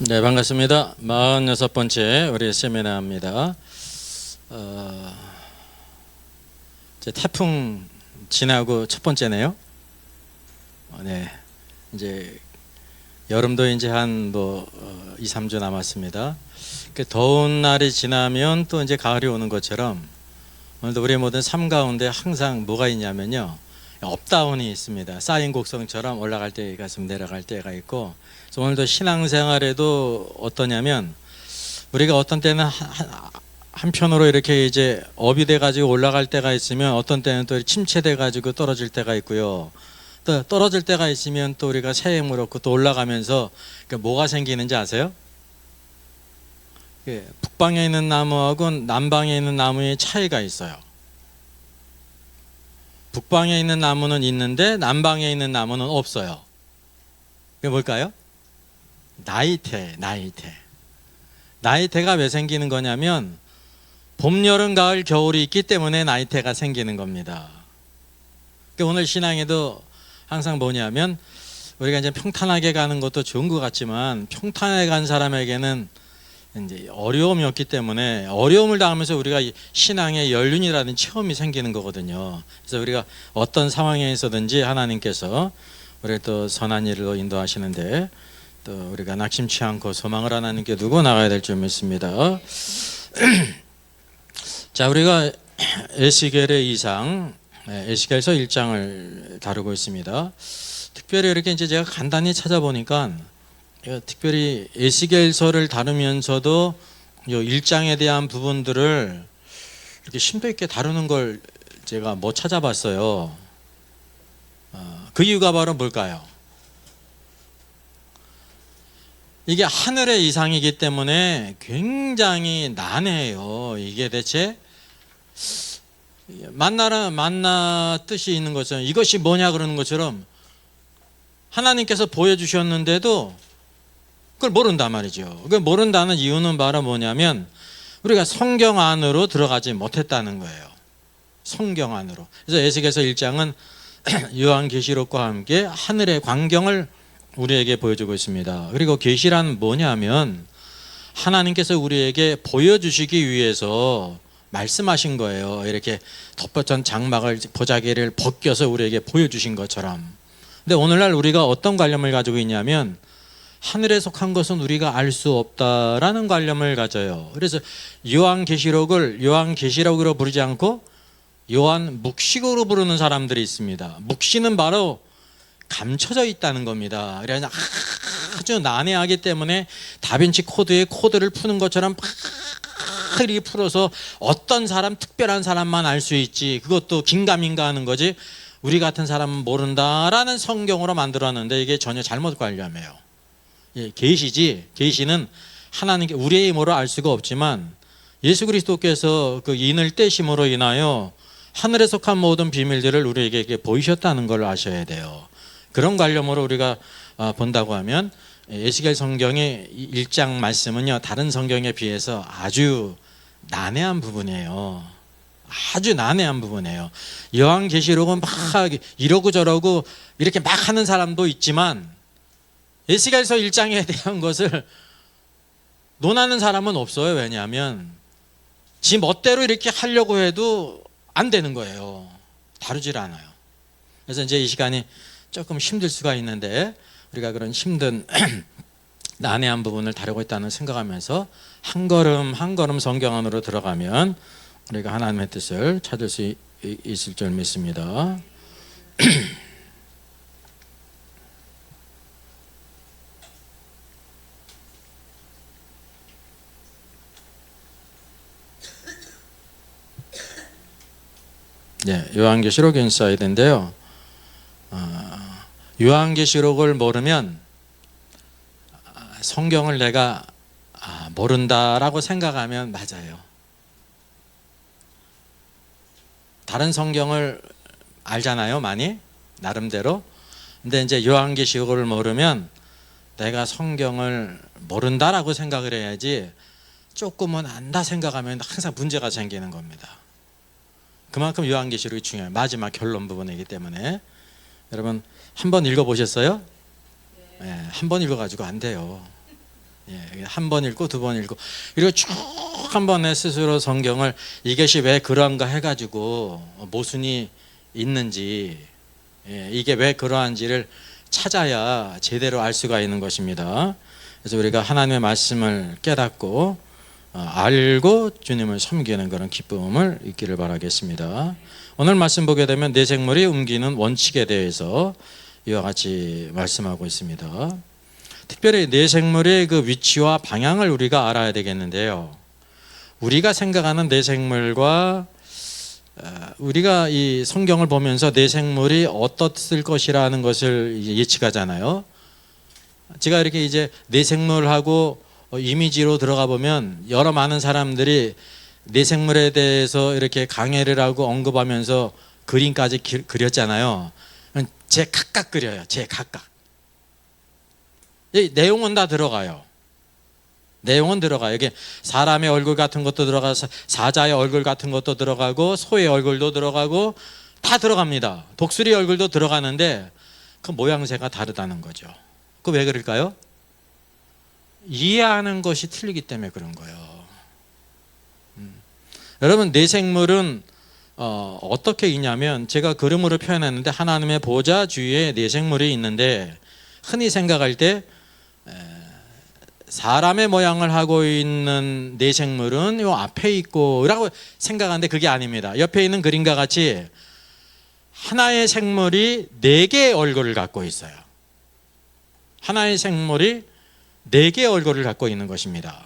네, 반갑습니다. 46번째 우리 세미나입니다. 이제 태풍 지나고 첫 번째네요. 네, 이제 여름도 이제 한 2, 3주 남았습니다. 그 더운 날이 지나면 또 이제 가을이 오는 것처럼 오늘도 우리 모든 삶 가운데 항상 뭐가 있냐면요, 업다운이 있습니다. 쌓인 곡선처럼 올라갈 때가 있으면 내려갈 때가 있고, 그래서 오늘도 신앙생활에도 어떠냐면 우리가 어떤 때는 한편으로 이렇게 이제 업이 돼가지고 올라갈 때가 있으면 어떤 때는 또 침체돼가지고 떨어질 때가 있고요. 또 떨어질 때가 있으면 또 우리가 새 힘을 얻고 또 올라가면서 뭐가 생기는지 아세요? 북방에 있는 나무하고 남방에 있는 나무의 차이가 있어요. 북방에 있는 나무는 있는데 남방에 있는 나무는 없어요. 그게 뭘까요? 나이테가 왜 생기는 거냐면 봄, 여름, 가을, 겨울이 있기 때문에 나이테가 생기는 겁니다. 그러니까 오늘 신앙에도 항상 뭐냐면 우리가 이제 평탄하게 가는 것도 좋은 것 같지만 평탄하게 간 사람에게는 이제 어려움이 없기 때문에 어려움을 당하면서 우리가 신앙의 연륜이라는 체험이 생기는 거거든요. 그래서 우리가 어떤 상황에 있어든지 하나님께서 우리를 또 선한 일로 인도하시는데 또 우리가 낙심치 않고 소망을 하나님께 두고 나가야 될 줄 믿습니다. 자, 우리가 에스겔의 이상, 에스겔서 1장을 다루고 있습니다. 특별히 이렇게 이제 제가 간단히 찾아보니까 특별히 에스겔서를 다루면서도 이 1장에 대한 부분들을 이렇게 심도 있게 다루는 걸 제가 못 찾아봤어요. 그 이유가 바로 뭘까요? 이게 하늘의 이상이기 때문에 굉장히 난해해요. 이게 대체 만나 뜻이 있는 것처럼 이것이 뭐냐 그러는 것처럼 하나님께서 보여주셨는데도 그걸 모른단 말이죠. 그걸 모른다는 이유는 바로 뭐냐면 우리가 성경 안으로 들어가지 못했다는 거예요. 성경 안으로. 그래서 에스겔서 1장은 요한계시록과 함께 하늘의 광경을 우리에게 보여주고 있습니다. 그리고 계시란 뭐냐면 하나님께서 우리에게 보여주시기 위해서 말씀하신 거예요. 이렇게 덮어진 장막을 보자기를 벗겨서 우리에게 보여주신 것처럼. 근데 오늘날 우리가 어떤 관념을 가지고 있냐면 하늘에 속한 것은 우리가 알 수 없다라는 관념을 가져요. 그래서 요한계시록을 요한계시록으로 부르지 않고 요한묵식으로 부르는 사람들이 있습니다. 묵시는 바로 감춰져 있다는 겁니다. 그래서 아주 난해하기 때문에 다빈치 코드의 코드를 푸는 것처럼 막 이렇게 풀어서 어떤 사람, 특별한 사람만 알 수 있지, 그것도 긴가민가 하는 거지 우리 같은 사람은 모른다라는 성경으로 만들었는데 이게 전혀 잘못 관념이에요. 계시지, 계시는 하나님께 우리의 힘으로 알 수가 없지만 예수 그리스도께서 그 인을 떼심으로 인하여 하늘에 속한 모든 비밀들을 우리에게 보이셨다는 걸 아셔야 돼요. 그런 관념으로 우리가 본다고 하면 에스겔 성경의 1장 말씀은요, 다른 성경에 비해서 아주 난해한 부분이에요. 아주 난해한 부분이에요. 요한계시록은 막 이러고 저러고 이렇게 막 하는 사람도 있지만 에스겔서 1장에 대한 것을 논하는 사람은 없어요. 왜냐하면 지 멋대로 이렇게 하려고 해도 안 되는 거예요. 다루질 않아요. 그래서 이제 이 시간이 조금 힘들 수가 있는데 우리가 그런 힘든 난해한 부분을 다루고 있다는 생각하면서 한 걸음 한 걸음 성경 안으로 들어가면 우리가 하나님의 뜻을 찾을 수 있을 줄 믿습니다. 네, 요한계시록 인사이드인데요. 요한계시록을 모르면 성경을 내가 모른다라고 생각하면 맞아요. 다른 성경을 알잖아요, 많이 나름대로. 근데 이제 요한계시록을 모르면 내가 성경을 모른다라고 생각을 해야지 조금은 안다 생각하면 항상 문제가 생기는 겁니다. 그만큼 요한계시록이 중요해요. 마지막 결론 부분이기 때문에. 여러분 한번 읽어보셨어요? 네, 한 번 읽어가지고 안 돼요. 한 번 읽고 두 번 읽고 그리고 쭉 한 번에 스스로 성경을 이것이 왜 그러한가 해가지고 모순이 있는지 이게 왜 그러한지를 찾아야 제대로 알 수가 있는 것입니다. 그래서 우리가 하나님의 말씀을 깨닫고 알고 주님을 섬기는 그런 기쁨을 있기를 바라겠습니다. 오늘 말씀 보게 되면 내 생물이 옮기는 원칙에 대해서 이와 같이 말씀하고 있습니다. 특별히 내 생물의 그 위치와 방향을 우리가 알아야 되겠는데요. 우리가 생각하는 내 생물과 우리가 이 성경을 보면서 내 생물이 어떻을 것이라는 것을 예측하잖아요. 제가 이렇게 이제 내 생물하고 이미지로 들어가 보면 여러 많은 사람들이 내 생물에 대해서 이렇게 강해를 하고 언급하면서 그림까지 그렸잖아요. 제 각각 그려요. 제 각각. 이 내용은 다 들어가요. 내용은 들어가요. 이게 사람의 얼굴 같은 것도 들어가서 사자의 얼굴 같은 것도 들어가고 소의 얼굴도 들어가고 다 들어갑니다. 독수리 얼굴도 들어가는데 그 모양새가 다르다는 거죠. 그 왜 그럴까요? 이해하는 것이 틀리기 때문에 그런 거예요. 여러분 내 생물은 어떻게 있냐면 제가 그림으로 표현했는데 하나님의 보좌 주위에 내 생물이 있는데 흔히 생각할 때 사람의 모양을 하고 있는 내 생물은 요 앞에 있고 라고 생각하는데 그게 아닙니다. 옆에 있는 그림과 같이 하나의 생물이 4개의 얼굴을 갖고 있어요. 하나의 생물이 4개의 얼굴을 갖고 있는 것입니다.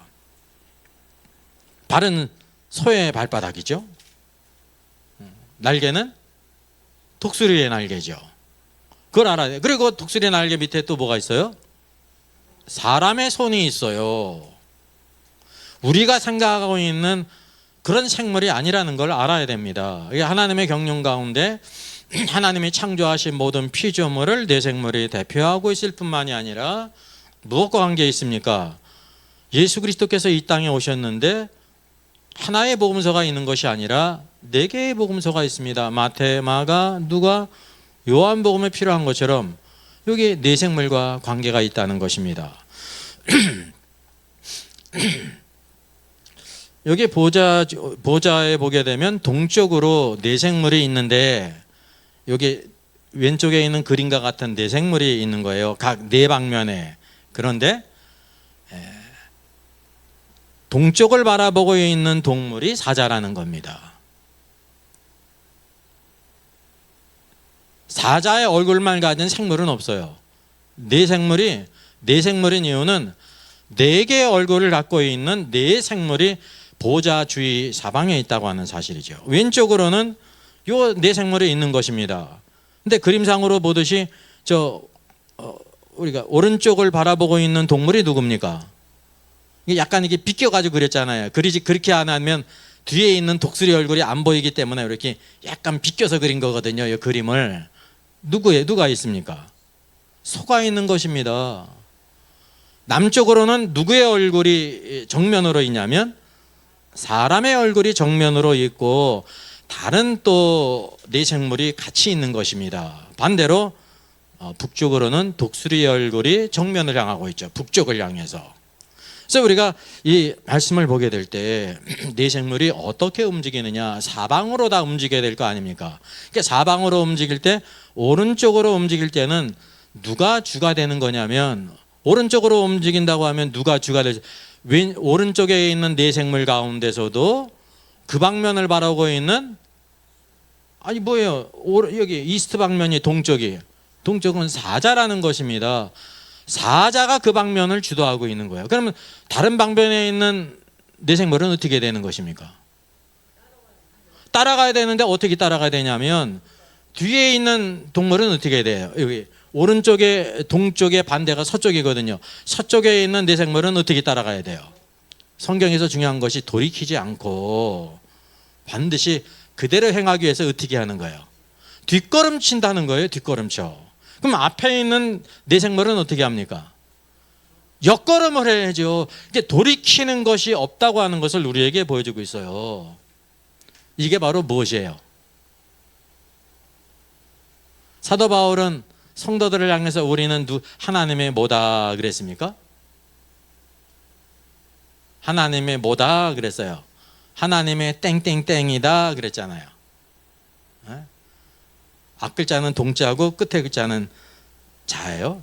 발은 소의 발바닥이죠. 날개는 독수리의 날개죠. 그걸 알아야 돼요. 그리고 독수리의 날개 밑에 또 뭐가 있어요? 사람의 손이 있어요. 우리가 생각하고 있는 그런 생물이 아니라는 걸 알아야 됩니다. 이게 하나님의 경륜 가운데 하나님이 창조하신 모든 피조물을 내 생물이 대표하고 있을 뿐만이 아니라 무엇과 관계 있습니까? 예수 그리스도께서 이 땅에 오셨는데 하나의 복음서가 있는 것이 아니라 4개의 복음서가 있습니다. 마태, 마가, 누가, 요한복음에 필요한 것처럼 여기 내 생물과 관계가 있다는 것입니다. 여기 보좌에 보게 되면 동쪽으로 내 생물이 있는데 여기 왼쪽에 있는 그림과 같은 내 생물이 있는 거예요. 각 4방면에. 그런데 동쪽을 바라보고 있는 동물이 사자라는 겁니다. 사자의 얼굴만 가진 생물은 없어요. 내 생물인 이유는 4개의 얼굴을 갖고 있는 4생물이 보좌 주위 사방에 있다고 하는 사실이죠. 왼쪽으로는 요 4생물이 있는 것입니다. 근데 그림상으로 보듯이 우리가 오른쪽을 바라보고 있는 동물이 누굽니까? 약간 이게 비껴가지고 그렸잖아요. 그렇게 안 하면 뒤에 있는 독수리 얼굴이 안 보이기 때문에 이렇게 약간 비껴서 그린 거거든요. 이 그림을. 누가 있습니까? 소가 있는 것입니다. 남쪽으로는 누구의 얼굴이 정면으로 있냐면 사람의 얼굴이 정면으로 있고 다른 또 4생물이 같이 있는 것입니다. 반대로 북쪽으로는 독수리의 얼굴이 정면을 향하고 있죠. 북쪽을 향해서. 그래서 우리가 이 말씀을 보게 될 때 4생물이 어떻게 움직이느냐, 사방으로 다 움직여야 될 거 아닙니까? 그러니까 사방으로 움직일 때 오른쪽으로 움직일 때는 누가 주가 되는 거냐면 오른쪽으로 움직인다고 하면 누가 주가 되죠? 오른쪽에 있는 4생물 가운데서도 그 방면을 바라보고 있는 뭐예요? 여기 이스트 방면이 동쪽은 사자라는 것입니다. 사자가 그 방면을 주도하고 있는 거예요. 그러면 다른 방면에 있는 4생물은 어떻게 되는 것입니까? 따라가야 되는데 어떻게 따라가야 되냐면 뒤에 있는 동물은 어떻게 돼요? 여기 오른쪽에 동쪽에 반대가 서쪽이거든요. 서쪽에 있는 4생물은 어떻게 따라가야 돼요? 성경에서 중요한 것이 돌이키지 않고 반드시 그대로 행하기 위해서 어떻게 하는 거예요? 뒷걸음친다는 거예요. 뒷걸음쳐. 그럼 앞에 있는 4생물은 어떻게 합니까? 옆걸음을 해야죠. 돌이키는 것이 없다고 하는 것을 우리에게 보여주고 있어요. 이게 바로 무엇이에요? 사도 바울은 성도들을 향해서 우리는 하나님의 뭐다 그랬습니까? 하나님의 뭐다 그랬어요? 하나님의 땡땡땡이다 그랬잖아요. 앞글자는 동자고 끝에 글자는 자예요.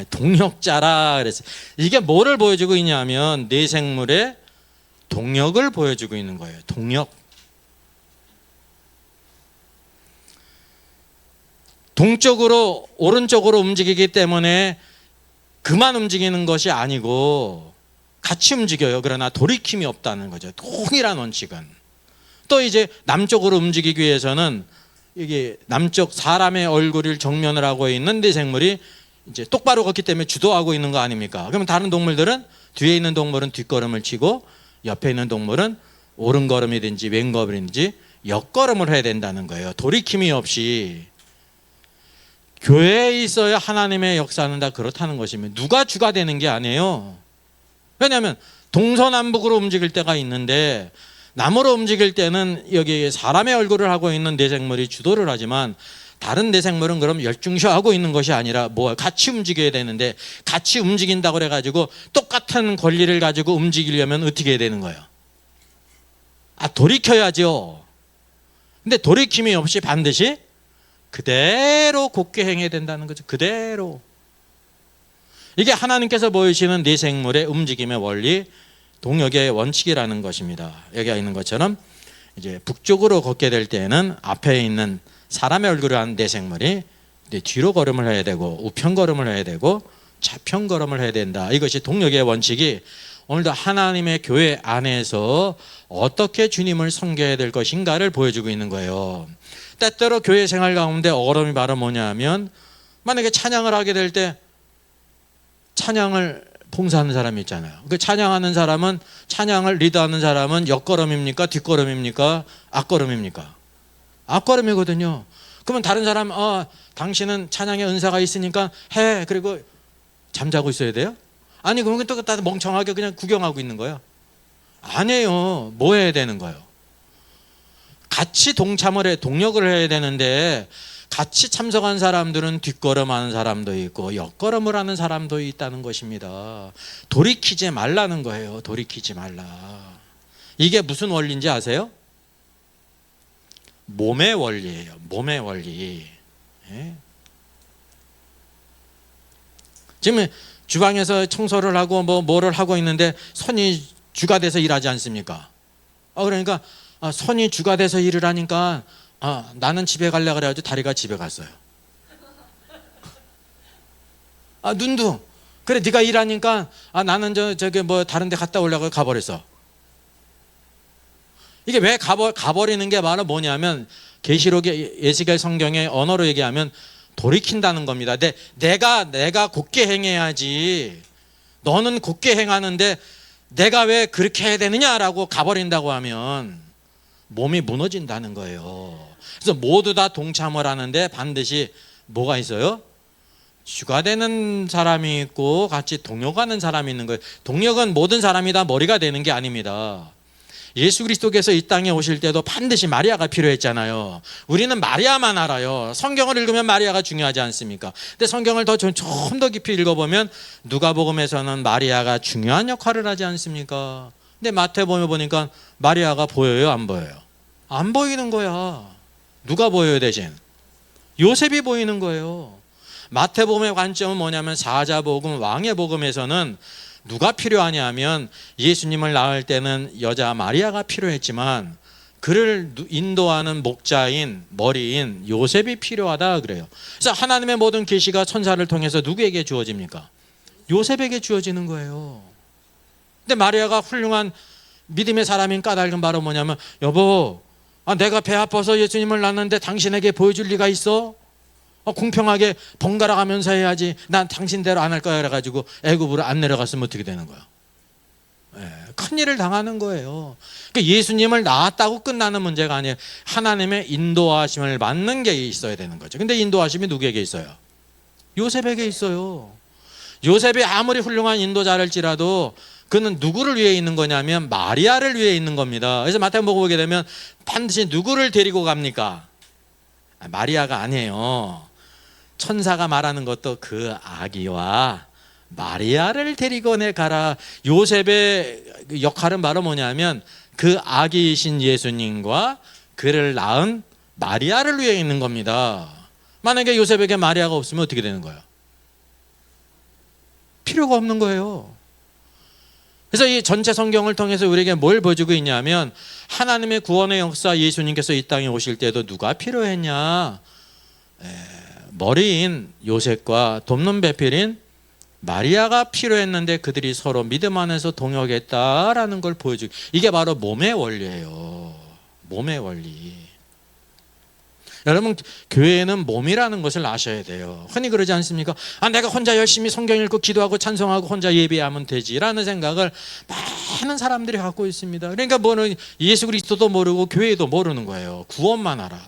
동력자라 그랬어요. 이게 뭐를 보여주고 있냐면 뇌생물의 동력을 보여주고 있는 거예요. 동력. 동쪽으로 오른쪽으로 움직이기 때문에 그만 움직이는 것이 아니고 같이 움직여요. 그러나 돌이킴이 없다는 거죠. 동일한 원칙은. 또 이제 남쪽으로 움직이기 위해서는 이게 남쪽 사람의 얼굴을 정면을 하고 있는 뇌생물이 이제 똑바로 걷기 때문에 주도하고 있는 거 아닙니까? 그러면 다른 동물들은 뒤에 있는 동물은 뒷걸음을 치고 옆에 있는 동물은 오른걸음이든지 왼걸음이든지 옆걸음을 해야 된다는 거예요. 돌이킴이 없이. 교회에 있어야 하나님의 역사는 다 그렇다는 것이면 누가 주가 되는 게 아니에요. 왜냐하면 동서남북으로 움직일 때가 있는데 남으로 움직일 때는 여기 사람의 얼굴을 하고 있는 뇌생물이 주도를 하지만 다른 뇌생물은 그럼 열중시하고 있는 것이 아니라 뭐 같이 움직여야 되는데 같이 움직인다고 그래가지고 똑같은 권리를 가지고 움직이려면 어떻게 해야 되는 거예요? 돌이켜야죠. 근데 돌이킴이 없이 반드시 그대로 곧게 행해야 된다는 거죠. 그대로. 이게 하나님께서 보이시는 뇌생물의 움직임의 원리, 동력의 원칙이라는 것입니다. 여기 있는 것처럼 이제 북쪽으로 걷게 될 때는 앞에 있는 사람의 얼굴을 한 뇌생물이 뒤로 걸음을 해야 되고 우편 걸음을 해야 되고 좌편 걸음을 해야 된다. 이것이 동력의 원칙이 오늘도 하나님의 교회 안에서 어떻게 주님을 섬겨야 될 것인가를 보여주고 있는 거예요. 때때로 교회 생활 가운데 어려움이 바로 뭐냐면 만약에 찬양을 하게 될 때 찬양을 봉사하는 사람이 있잖아요. 그 찬양하는 사람은 찬양을 리드하는 사람은 옆걸음입니까? 뒷걸음입니까? 앞걸음입니까? 앞걸음이거든요. 그러면 다른 사람 당신은 찬양의 은사가 있으니까 해. 그리고 잠자고 있어야 돼요? 아니 그러면 또 다 멍청하게 그냥 구경하고 있는 거예요. 아니에요. 뭐 해야 되는 거예요? 같이 동참을 해 동력을 해야 되는데 같이 참석한 사람들은 뒷걸음하는 사람도 있고 옆걸음을 하는 사람도 있다는 것입니다. 돌이키지 말라는 거예요. 돌이키지 말라. 이게 무슨 원리인지 아세요? 몸의 원리예요. 몸의 원리. 예? 지금 주방에서 청소를 하고 뭐를 하고 있는데 손이 주가 돼서 일하지 않습니까? 그러니까 손이 주가 돼서 일을 하니까 나는 집에 가려고 그래가지고 다리가 집에 갔어요. 눈도 그래 네가 일하니까 나는 저기 뭐 다른 데 갔다 오려고 가버렸어. 이게 왜 가버리는 게 바로 뭐냐면 계시록의 에스겔 성경의 언어로 얘기하면 돌이킨다는 겁니다. 내가 곧게 행해야지. 너는 곧게 행하는데 내가 왜 그렇게 해야 되느냐라고 가버린다고 하면 몸이 무너진다는 거예요. 그래서 모두 다 동참을 하는데 반드시 뭐가 있어요? 주가 되는 사람이 있고 같이 동력하는 사람이 있는 거예요. 동력은 모든 사람이 다 머리가 되는 게 아닙니다. 예수 그리스도께서 이 땅에 오실 때도 반드시 마리아가 필요했잖아요. 우리는 마리아만 알아요. 성경을 읽으면 마리아가 중요하지 않습니까? 근데 성경을 좀 더 깊이 읽어보면 누가복음에서는 마리아가 중요한 역할을 하지 않습니까? 근데 마태복음에 보니까 마리아가 보여요? 안 보여요? 안 보이는 거야. 누가 보여요 대신? 요셉이 보이는 거예요. 마태복음의 관점은 뭐냐면 사자복음, 왕의 복음에서는 누가 필요하냐면 예수님을 낳을 때는 여자 마리아가 필요했지만 그를 인도하는 목자인 머리인 요셉이 필요하다 그래요. 그래서 하나님의 모든 계시가 천사를 통해서 누구에게 주어집니까? 요셉에게 주어지는 거예요. 근데 마리아가 훌륭한 믿음의 사람인 까닭은 바로 뭐냐면 여보 내가 배 아파서 예수님을 낳는데 당신에게 보여줄 리가 있어? 공평하게 번갈아 가면서 해야지. 난 당신대로 안 할 거야 그래가지고 애굽으로 안 내려갔으면 어떻게 되는 거야? 큰일을 당하는 거예요. 그러니까 예수님을 낳았다고 끝나는 문제가 아니에요. 하나님의 인도하심을 받는 게 있어야 되는 거죠. 근데 인도하심이 누구에게 있어요? 요셉에게 있어요. 요셉이 아무리 훌륭한 인도자랄지라도 그는 누구를 위해 있는 거냐면 마리아를 위해 있는 겁니다. 그래서 마태복음 보게 되면 반드시 누구를 데리고 갑니까? 마리아가 아니에요. 천사가 말하는 것도 그 아기와 마리아를 데리고 내 가라. 요셉의 역할은 바로 뭐냐면 그 아기이신 예수님과 그를 낳은 마리아를 위해 있는 겁니다. 만약에 요셉에게 마리아가 없으면 어떻게 되는 거예요? 필요가 없는 거예요. 그래서 이 전체 성경을 통해서 우리에게 뭘 보여주고 있냐면 하나님의 구원의 역사, 예수님께서 이 땅에 오실 때도 누가 필요했냐? 머리인 요셉과 돕는 배필인 마리아가 필요했는데 그들이 서로 믿음 안에서 동역했다라는 걸 보여주고, 이게 바로 몸의 원리예요. 몸의 원리. 여러분, 교회는 몸이라는 것을 아셔야 돼요. 흔히 그러지 않습니까? 내가 혼자 열심히 성경 읽고 기도하고 찬송하고 혼자 예배하면 되지라는 생각을 많은 사람들이 갖고 있습니다. 그러니까 뭐는 예수 그리스도도 모르고 교회도 모르는 거예요. 구원만 알아.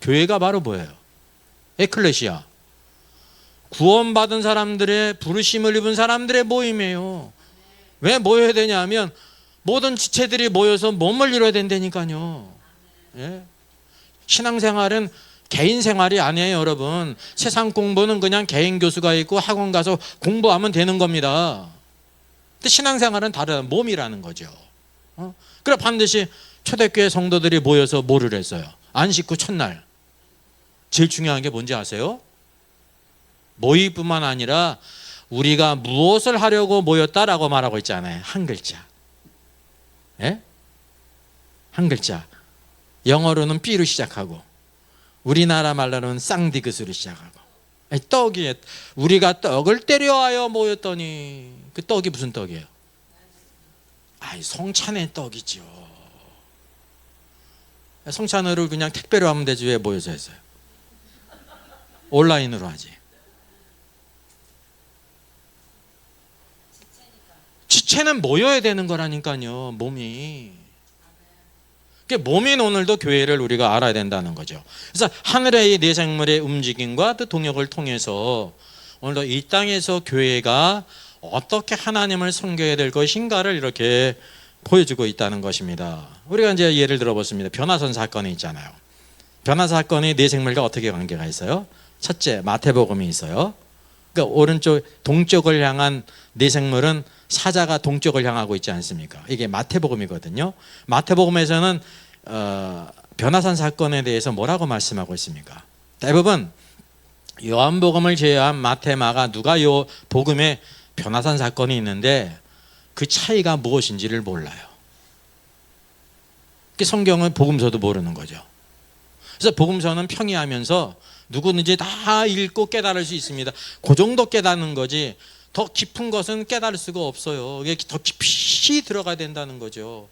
교회가 바로 뭐예요? 에클레시아. 구원받은 사람들의, 부르심을 입은 사람들의 모임이에요. 왜 모여야 되냐면 모든 지체들이 모여서 몸을 이뤄야 된다니까요. 예? 신앙생활은 개인 생활이 아니에요, 여러분. 세상 공부는 그냥 개인 교수가 있고 학원 가서 공부하면 되는 겁니다. 근데 신앙생활은 다른 몸이라는 거죠. 그래 반드시 초대교회 성도들이 모여서 뭐를 했어요? 안식 후 첫날. 제일 중요한 게 뭔지 아세요? 모의뿐만 아니라 우리가 무엇을 하려고 모였다라고 말하고 있잖아요. 한 글자. 예? 한 글자. 영어로는 B로 시작하고 우리나라 말로는 쌍디귿으로 시작하고, 떡이, 우리가 떡을 때려하여 모였더니, 그 떡이 무슨 떡이에요? 성찬의 떡이죠. 성찬을 그냥 택배로 하면 되지 왜 모여서 했어요? 온라인으로 하지. 지체는 모여야 되는 거라니까요. 몸이. 몸인 오늘도 교회를 우리가 알아야 된다는 거죠. 그래서 하늘의 네 생물의 움직임과 그 동역을 통해서 오늘도 이 땅에서 교회가 어떻게 하나님을 섬겨야 될 것인가를 이렇게 보여주고 있다는 것입니다. 우리가 이제 예를 들어보겠습니다. 변화선 사건이 있잖아요. 변화 사건이 네 생물과 어떻게 관계가 있어요? 첫째, 마태복음이 있어요. 그러니까 오른쪽 동쪽을 향한 네 생물은 사자가 동쪽을 향하고 있지 않습니까? 이게 마태복음이거든요. 마태복음에서는 변화산 사건에 대해서 뭐라고 말씀하고 있습니까? 대부분 요한복음을 제외한 마태, 마가, 누가 요 복음에 변화산 사건이 있는데 그 차이가 무엇인지를 몰라요. 성경은 복음서도 모르는 거죠. 그래서 복음서는 평이하면서 누구든지 다 읽고 깨달을 수 있습니다. 그 정도 깨닫는 거지 더 깊은 것은 깨달을 수가 없어요. 이게 더 깊이 들어가야 된다는 거죠.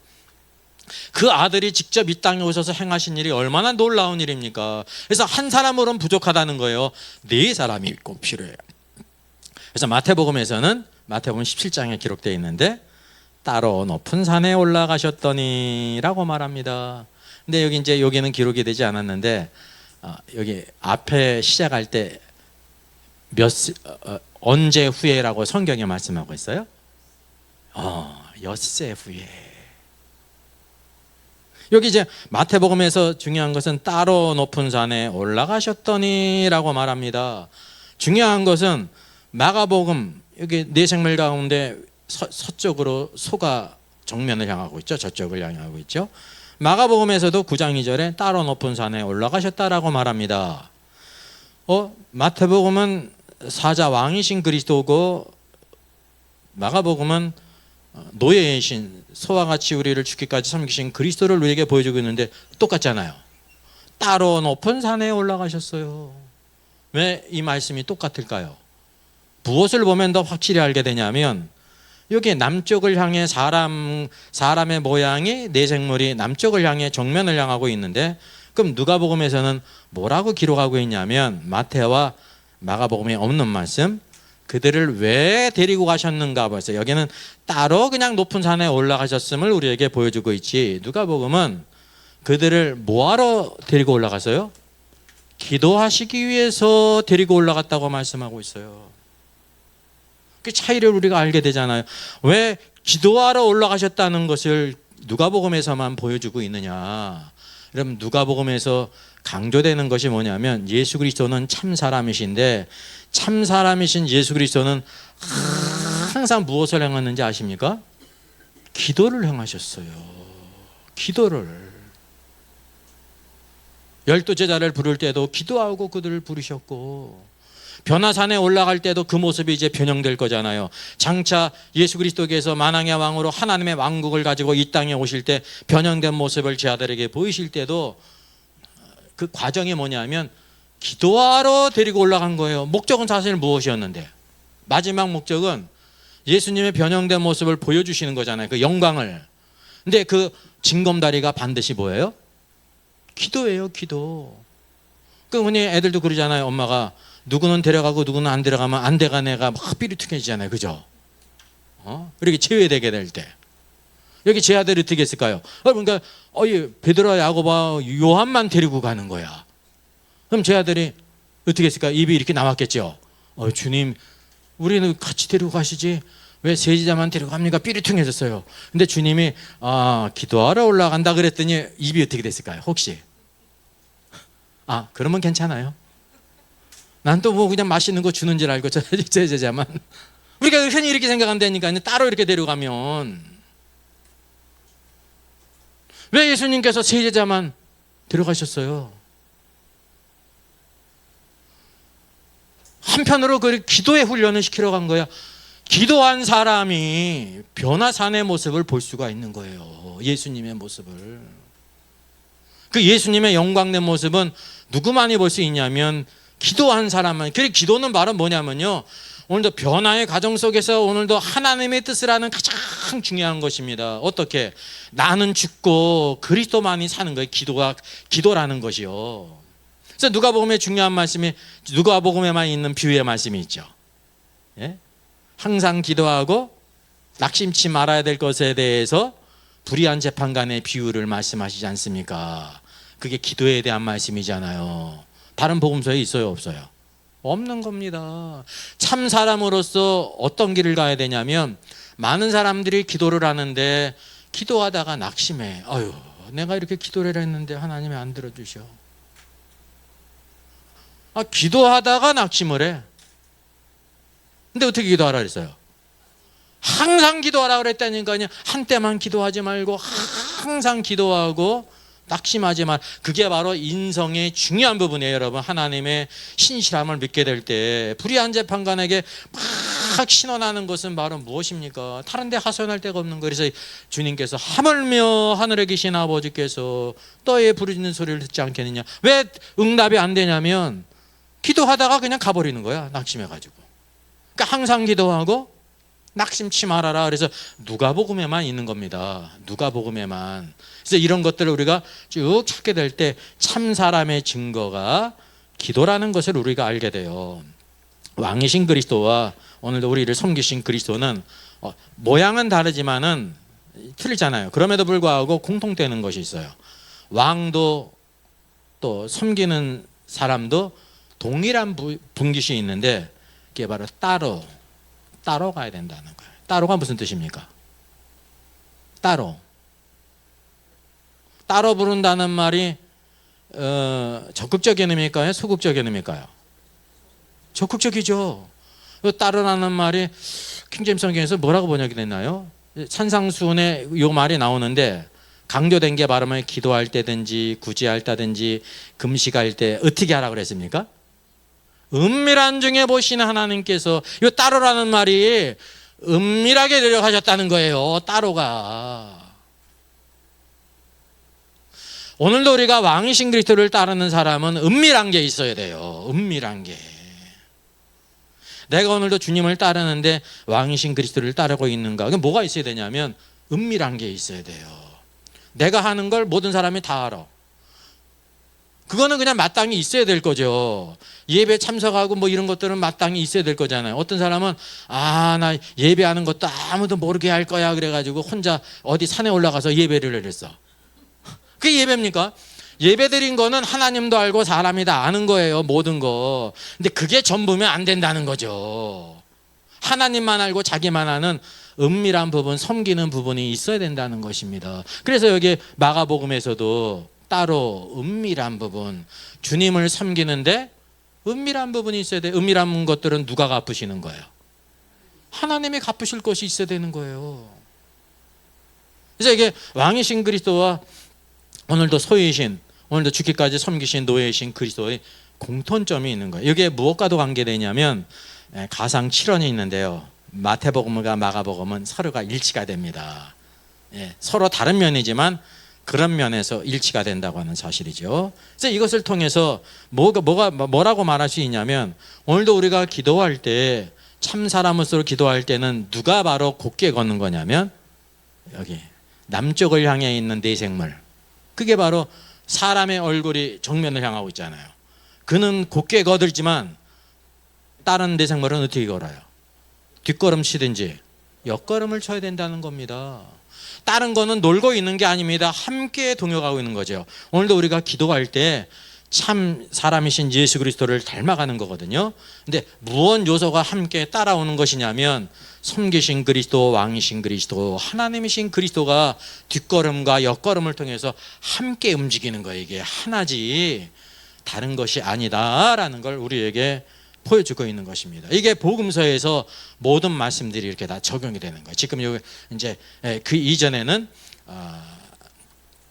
그 아들이 직접 이 땅에 오셔서 행하신 일이 얼마나 놀라운 일입니까? 그래서 한 사람으로는 부족하다는 거예요. 네 사람이 꼭 필요해요. 그래서 마태복음에서는 마태복음 17장에 기록되어 있는데 따로 높은 산에 올라가셨더니 라고 말합니다. 근데 여기 이제 여기는 기록이 되지 않았는데 여기 앞에 시작할 때 언제 후에라고 성경에 말씀하고 있어요? 엿새 후에. 여기 이제 마태복음에서 중요한 것은 따로 높은 산에 올라가셨더니 라고 말합니다. 중요한 것은 마가복음 여기 네 생물 가운데 서쪽으로 소가 정면을 향하고 있죠. 저쪽을 향하고 있죠. 마가복음에서도 9장 2절에 따로 높은 산에 올라가셨다라고 말합니다. 마태복음은 사자 왕이신 그리스도고 마가복음은 노예이신 소와 같이 우리를 죽기까지 섬기신 그리스도를 우리에게 보여주고 있는데 똑같잖아요. 따로 높은 산에 올라가셨어요. 왜 이 말씀이 똑같을까요? 무엇을 보면 더 확실히 알게 되냐면 여기 남쪽을 향해 사람의 모양이 네 생물이 남쪽을 향해 정면을 향하고 있는데, 그럼 누가복음에서는 뭐라고 기록하고 있냐면 마태와 마가복음에 없는 말씀, 그들을 왜 데리고 가셨는가 봐서 여기는 따로 그냥 높은 산에 올라가셨음을 우리에게 보여주고 있지, 누가복음은 그들을 뭐하러 데리고 올라갔어요? 기도하시기 위해서 데리고 올라갔다고 말씀하고 있어요. 그 차이를 우리가 알게 되잖아요. 왜 기도하러 올라가셨다는 것을 누가복음에서만 보여주고 있느냐? 여러분 누가복음에서 강조되는 것이 뭐냐면 예수 그리스도는 참 사람이신데 참 사람이신 예수 그리스도는 항상 무엇을 행했는지 아십니까? 기도를 행하셨어요. 기도를. 12 제자를 부를 때도 기도하고 그들을 부르셨고, 변화산에 올라갈 때도 그 모습이 이제 변형될 거잖아요. 장차 예수 그리스도께서 만왕의 왕으로 하나님의 왕국을 가지고 이 땅에 오실 때 변형된 모습을 제 아들에게 보이실 때도 그 과정이 뭐냐면 기도하러 데리고 올라간 거예요. 목적은 사실 무엇이었는데? 마지막 목적은 예수님의 변형된 모습을 보여주시는 거잖아요. 그 영광을. 근데 그 징검다리가 반드시 뭐예요? 기도예요, 기도. 그 흔히 애들도 그러잖아요. 엄마가 누구는 데려가고 누구는 안 데려가면 안 돼가 내가 막 삐리퉁해지잖아요. 그죠? 이렇게 제외되게 될 때. 여기 제 아들이 어떻게 했을까요? 그러니까 베드로, 야고보, 요한만 데리고 가는 거야. 그럼 제 아들이 어떻게 했을까요? 입이 이렇게 나왔겠죠. 주님, 우리는 같이 데리고 가시지 왜 세 제자만 데리고 갑니까? 삐리퉁해졌어요. 근데 주님이 기도하러 올라간다 그랬더니 입이 어떻게 됐을까요? 혹시? 그러면 괜찮아요. 난 또 뭐 그냥 맛있는 거 주는 줄 알고 제 제자만. 우리가 흔히 이렇게 생각한다니까. 따로 이렇게 데려가면. 왜 예수님께서 세 제자만 데려가셨어요? 한편으로 그 기도의 훈련을 시키러 간 거야. 기도한 사람이 변화산의 모습을 볼 수가 있는 거예요. 예수님의 모습을. 그 예수님의 영광된 모습은 누구만이 볼 수 있냐면 기도한 사람만. 그래, 기도는 말은 뭐냐면요, 오늘도 변화의 과정 속에서 오늘도 하나님의 뜻을 하는 가장 중요한 것입니다. 어떻게? 나는 죽고 그리스도만이 사는 거예요. 기도라는 것이요. 그래서 누가복음의 중요한 말씀이 누가복음에만 있는 비유의 말씀이 있죠. 예? 항상 기도하고 낙심치 말아야 될 것에 대해서 불의한 재판관의 비유를 말씀하시지 않습니까? 그게 기도에 대한 말씀이잖아요. 다른 복음서에 있어요, 없어요? 없는 겁니다. 참 사람으로서 어떤 길을 가야 되냐면, 많은 사람들이 기도를 하는데 기도하다가 낙심해. 내가 이렇게 기도를 했는데 하나님이 안 들어주셔. 기도하다가 낙심을 해. 근데 어떻게 기도하라 그랬어요? 항상 기도하라 그랬다니까요. 한때만 기도하지 말고 항상 기도하고 낙심하지 말. 그게 바로 인성의 중요한 부분이에요, 여러분. 하나님의 신실함을 믿게 될 때 불의한 재판관에게 막 신원하는 것은 바로 무엇입니까? 다른 데 하소연할 데가 없는 거예요. 그래서 주님께서 하물며 하늘에 계신 아버지께서 너의 부르짖는 소리를 듣지 않겠느냐. 왜 응답이 안 되냐면 기도하다가 그냥 가버리는 거야, 낙심해가지고. 그러니까 항상 기도하고 낙심치 말아라. 그래서 누가복음에만 있는 겁니다. 누가복음에만. 그래서 이런 것들을 우리가 쭉 찾게 될 때 참 사람의 증거가 기도라는 것을 우리가 알게 돼요. 왕이신 그리스도와 오늘도 우리를 섬기신 그리스도는 모양은 다르지만은 틀리잖아요. 그럼에도 불구하고 공통되는 것이 있어요. 왕도 또 섬기는 사람도 동일한 분깃이 있는데 그게 바로 따로 가야 된다는 거예요. 따로가 무슨 뜻입니까? 따로 부른다는 말이 적극적인 의미일까요? 소극적인 의미일까요? 적극적이죠. 따로라는 말이 킹제임스 성경에서 뭐라고 번역이 됐나요? 산상수훈에 이 말이 나오는데 강조된 게 바로 기도할 때든지 구제할 때든지 금식할 때 어떻게 하라고 그랬습니까? 은밀한 중에 보시는 하나님께서, 이 따로라는 말이 은밀하게 내려가셨다는 거예요. 따로가. 오늘도 우리가 왕이신 그리스도를 따르는 사람은 은밀한 게 있어야 돼요. 은밀한 게. 내가 오늘도 주님을 따르는데 왕이신 그리스도를 따르고 있는가? 그게 뭐가 있어야 되냐면 은밀한 게 있어야 돼요. 내가 하는 걸 모든 사람이 다 알아. 그거는 그냥 마땅히 있어야 될 거죠. 예배 참석하고 뭐 이런 것들은 마땅히 있어야 될 거잖아요. 어떤 사람은 나 예배하는 것도 아무도 모르게 할 거야 그래가지고 혼자 어디 산에 올라가서 예배를 했어. 그게 예배입니까? 예배드린 거는 하나님도 알고 사람이 다 아는 거예요, 모든 거. 근데 그게 전부면 안 된다는 거죠. 하나님만 알고 자기만 아는 은밀한 부분, 섬기는 부분이 있어야 된다는 것입니다. 그래서 여기 마가복음에서도 따로 은밀한 부분, 주님을 섬기는데 은밀한 부분이 있어야 돼. 은밀한 것들은 누가 갚으시는 거예요? 하나님이 갚으실 것이 있어야 되는 거예요. 그래서 이게 왕이신 그리스도와 오늘도 소유이신, 오늘도 죽기까지 섬기신 노예이신 그리스도의 공통점이 있는 거예요. 이게 무엇과도 관계되냐면 가상 7원이 있는데요. 마태복음과 마가복음은 서로가 일치가 됩니다. 서로 다른 면이지만 그런 면에서 일치가 된다고 하는 사실이죠. 그래서 이것을 통해서 뭐라고 말할 수 있냐면, 오늘도 우리가 기도할 때, 참 사람으로서 기도할 때는 누가 바로 곧게 걷는 거냐면, 여기 남쪽을 향해 있는 내생물, 그게 바로 사람의 얼굴이 정면을 향하고 있잖아요. 그는 곧게 거들지만 다른 내생물은 어떻게 걸어요? 뒷걸음 치든지 옆걸음을 쳐야 된다는 겁니다. 다른 거는 놀고 있는 게 아닙니다. 함께 동역하고 있는 거죠. 오늘도 우리가 기도할 때 참 사람이신 예수 그리스도를 닮아가는 거거든요. 근데 무언 요소가 함께 따라오는 것이냐면, 섬기신 그리스도, 왕이신 그리스도, 하나님이신 그리스도가 뒷걸음과 옆걸음을 통해서 함께 움직이는 거예요. 이게 하나지 다른 것이 아니다라는 걸 우리에게 보여주고 있는 것입니다. 이게 복음서에서 모든 말씀들이 이렇게 다 적용이 되는 거예요. 지금 여기 이제 그 이전에는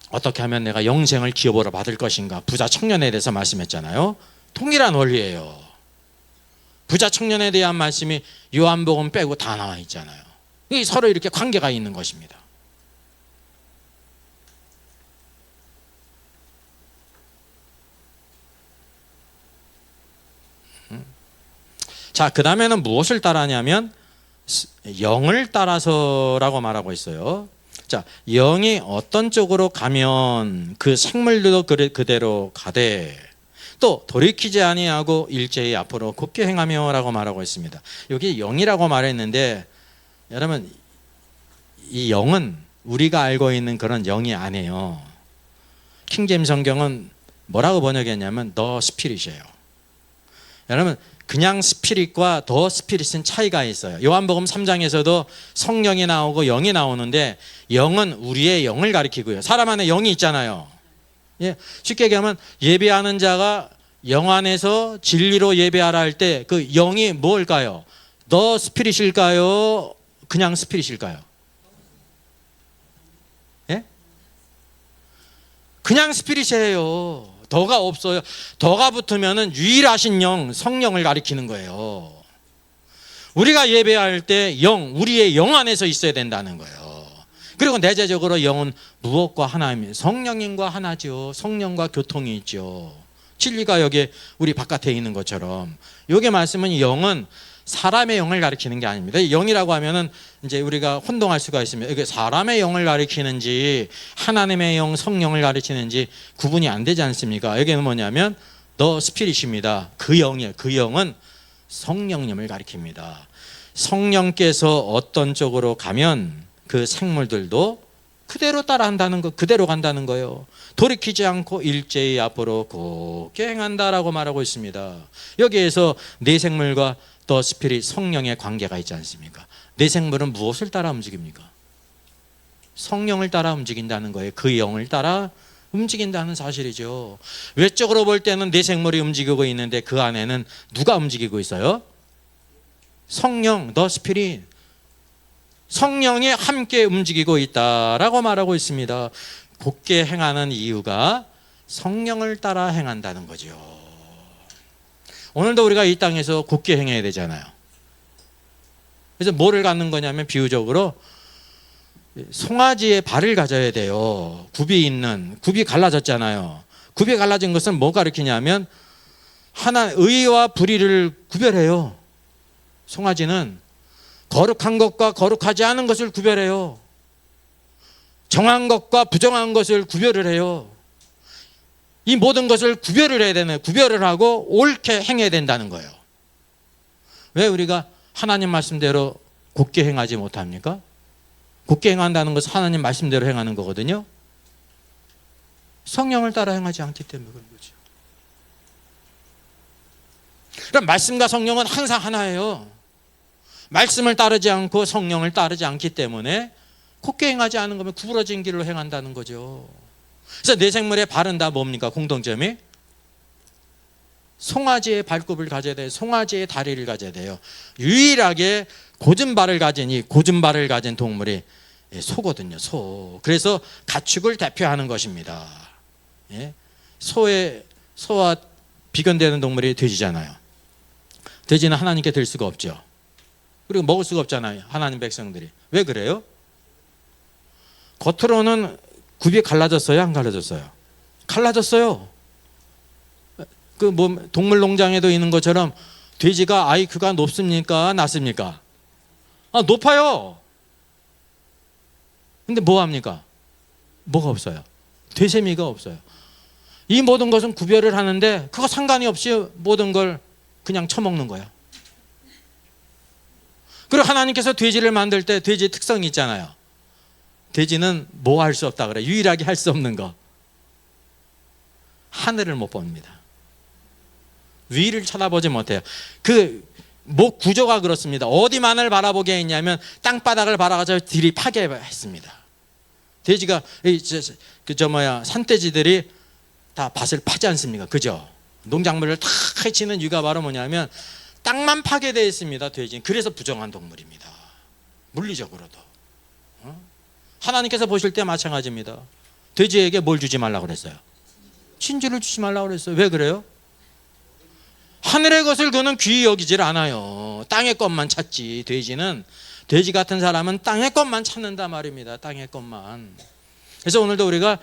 어떻게 하면 내가 영생을 기업으로 받을 것인가, 부자 청년에 대해서 말씀했잖아요. 동일한 원리예요. 부자 청년에 대한 말씀이 요한복음 빼고 다 나와 있잖아요. 서로 이렇게 관계가 있는 것입니다. 자, 그 다음에는 무엇을 따라하냐면 영을 따라서라고 말하고 있어요. 자, 영이 어떤 쪽으로 가면 그 생물들도 그대로 가되 또 돌이키지 아니하고 일제히 앞으로 곱게 행하며라고 말하고 있습니다. 여기 영이라고 말했는데, 여러분, 이 영은 우리가 알고 있는 그런 영이 아니에요. 킹제임스 성경은 뭐라고 번역했냐면 더 스피릿이에요. 여러분, 그냥 스피릿과 더 스피릿은 차이가 있어요. 요한복음 3장에서도 성령이 나오고 영이 나오는데, 영은 우리의 영을 가리키고요. 사람 안에 영이 있잖아요. 쉽게 얘기하면 예배하는 자가 영 안에서 진리로 예배하라 할 때 그 영이 뭘까요? 더 스피릿일까요? 그냥 스피릿일까요? 그냥 스피릿이에요. 더가 없어요. 더가 붙으면은 유일하신 영, 성령을 가리키는 거예요. 우리가 예배할 때 우리의 영 안에서 있어야 된다는 거예요. 그리고 내재적으로 영은 무엇과 하나입니다. 성령님과 하나죠. 성령과 교통이 있죠. 진리가 여기 우리 바깥에 있는 것처럼, 여기 말씀은 영은 사람의 영을 가리키는 게 아닙니다. 영이라고 하면은 이제 우리가 혼동할 수가 있습니다. 이게 사람의 영을 가리키는지 하나님의 영, 성령을 가리키는지 구분이 안 되지 않습니까? 여기는 뭐냐면 더 스피릿입니다. 그 영이에요. 그 영은 성령님을 가리킵니다. 성령께서 어떤 쪽으로 가면 그 생물들도 그대로 따라한다는 거, 그대로 간다는 거예요. 돌이키지 않고 일제히 앞으로 곱게 행한다라고 말하고 있습니다. 여기에서 내 생물과 더 스피릿, 성령의 관계가 있지 않습니까? 내 생물은 무엇을 따라 움직입니까? 성령을 따라 움직인다는 거예요. 그 영을 따라 움직인다는 사실이죠. 외적으로 볼 때는 내 생물이 움직이고 있는데 그 안에는 누가 움직이고 있어요? 성령, 더 스피릿. 성령이 함께 움직이고 있다라고 말하고 있습니다. 곧게 행하는 이유가 성령을 따라 행한다는 거죠. 오늘도 우리가 이 땅에서 곧게 행해야 되잖아요. 그래서 뭐를 갖는 거냐면, 비유적으로 송아지의 발을 가져야 돼요. 굽이 갈라졌잖아요. 굽이 갈라진 것은 뭐 가리키냐면 의와 불의를 구별해요. 송아지는 거룩한 것과 거룩하지 않은 것을 구별해요. 정한 것과 부정한 것을 구별을 해요. 이 모든 것을 구별을 해야 되는, 구별을 하고 옳게 행해야 된다는 거예요. 왜 우리가 하나님 말씀대로 곧게 행하지 못합니까? 곧게 행한다는 것은 하나님 말씀대로 행하는 거거든요. 성령을 따라 행하지 않기 때문에 그런 거죠. 그럼 말씀과 성령은 항상 하나예요. 말씀을 따르지 않고 성령을 따르지 않기 때문에 곧게 행하지 않은 거면 구부러진 길로 행한다는 거죠. 그래서 내생물의 발은 다 뭡니까? 공통점이 송아지의 발굽을 가져야 돼요. 송아지의 다리를 가져야 돼요. 유일하게 고진 발을 가진 동물이 소거든요. 소. 그래서 가축을 대표하는 것입니다. 예? 소와 비견되는 동물이 돼지잖아요. 돼지는 하나님께 들 수가 없죠. 그리고 먹을 수가 없잖아요. 하나님 백성들이. 왜 그래요? 겉으로는 굽이 갈라졌어요? 안 갈라졌어요? 갈라졌어요. 동물 농장에도 있는 것처럼 돼지가 IQ가 높습니까? 낮습니까? 높아요. 근데 뭐 합니까? 뭐가 없어요? 되새미가 없어요. 이 모든 것은 구별을 하는데 그거 상관이 없이 모든 걸 그냥 처먹는 거야. 그리고 하나님께서 돼지를 만들 때 돼지의 특성이 있잖아요. 돼지는 뭐 할 수 없다 그래. 유일하게 할 수 없는 거. 하늘을 못 봅니다. 위를 쳐다보지 못해요. 목 구조가 그렇습니다. 어디만을 바라보게 했냐면 땅바닥을 바라가지고 들이파게 했습니다. 돼지가 산돼지들이 다 밭을 파지 않습니까? 그죠? 농작물을 다 해치는 이유가 바로 뭐냐면 땅만 파게 되어 있습니다. 돼지는. 그래서 부정한 동물입니다. 물리적으로도. 하나님께서 보실 때 마찬가지입니다. 돼지에게 뭘 주지 말라고 그랬어요? 진주를 주지 말라고 그랬어요. 왜 그래요? 하늘의 것을 그는 귀히 여기질 않아요. 땅의 것만 찾지. 돼지 같은 사람은 땅의 것만 찾는다 말입니다. 땅의 것만. 그래서 오늘도 우리가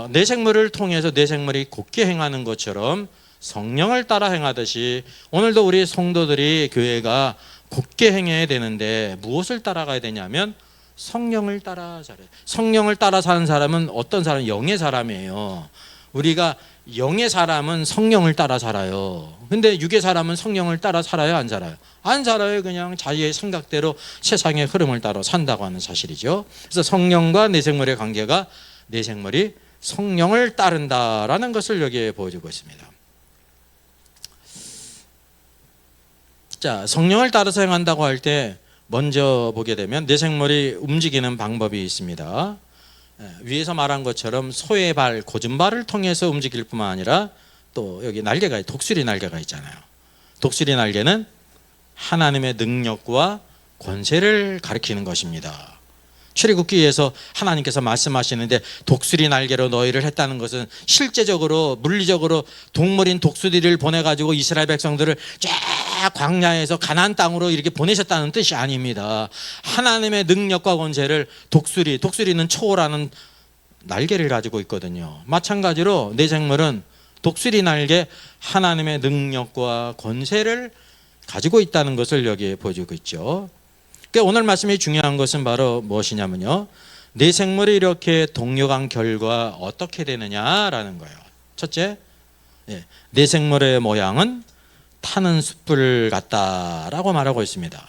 내생물을 통해서 내생물이 곧게 행하는 것처럼 성령을 따라 행하듯이 오늘도 우리 성도들이 교회가 곧게 행해야 되는데 무엇을 따라가야 되냐면 성령을 따라 살아요. 성령을 따라 사는 사람은 어떤 사람? 영의 사람이에요. 우리가 영의 사람은 성령을 따라 살아요. 근데 육의 사람은 성령을 따라 살아요? 안 살아요? 안 살아요. 그냥 자기의 생각대로 세상의 흐름을 따라 산다고 하는 사실이죠. 그래서 성령과 내생물의 관계가 내생물이 성령을 따른다라는 것을 여기에 보여주고 있습니다. 자, 성령을 따라서 행한다고 할 때 먼저 보게 되면 내생물이 움직이는 방법이 있습니다. 위에서 말한 것처럼 소의 발, 고진발을 통해서 움직일 뿐만 아니라 또 여기 날개가, 독수리 날개가 있잖아요. 독수리 날개는 하나님의 능력과 권세를 가리키는 것입니다. 출애굽기에서 하나님께서 말씀하시는데 독수리 날개로 너희를 했다는 것은 실제적으로 물리적으로 동물인 독수리를 보내가지고 이스라엘 백성들을 쫙 광야에서 가나안 땅으로 이렇게 보내셨다는 뜻이 아닙니다. 하나님의 능력과 권세를 독수리는 초월하는 날개를 가지고 있거든요. 마찬가지로 내생물은 독수리 날개 하나님의 능력과 권세를 가지고 있다는 것을 여기에 보여주고 있죠. 그러니까 오늘 말씀이 중요한 것은 바로 무엇이냐면요, 내생물이 이렇게 동력한 결과 어떻게 되느냐라는 거예요. 첫째, 내생물의 모양은 타는 숯불 같다라고 말하고 있습니다.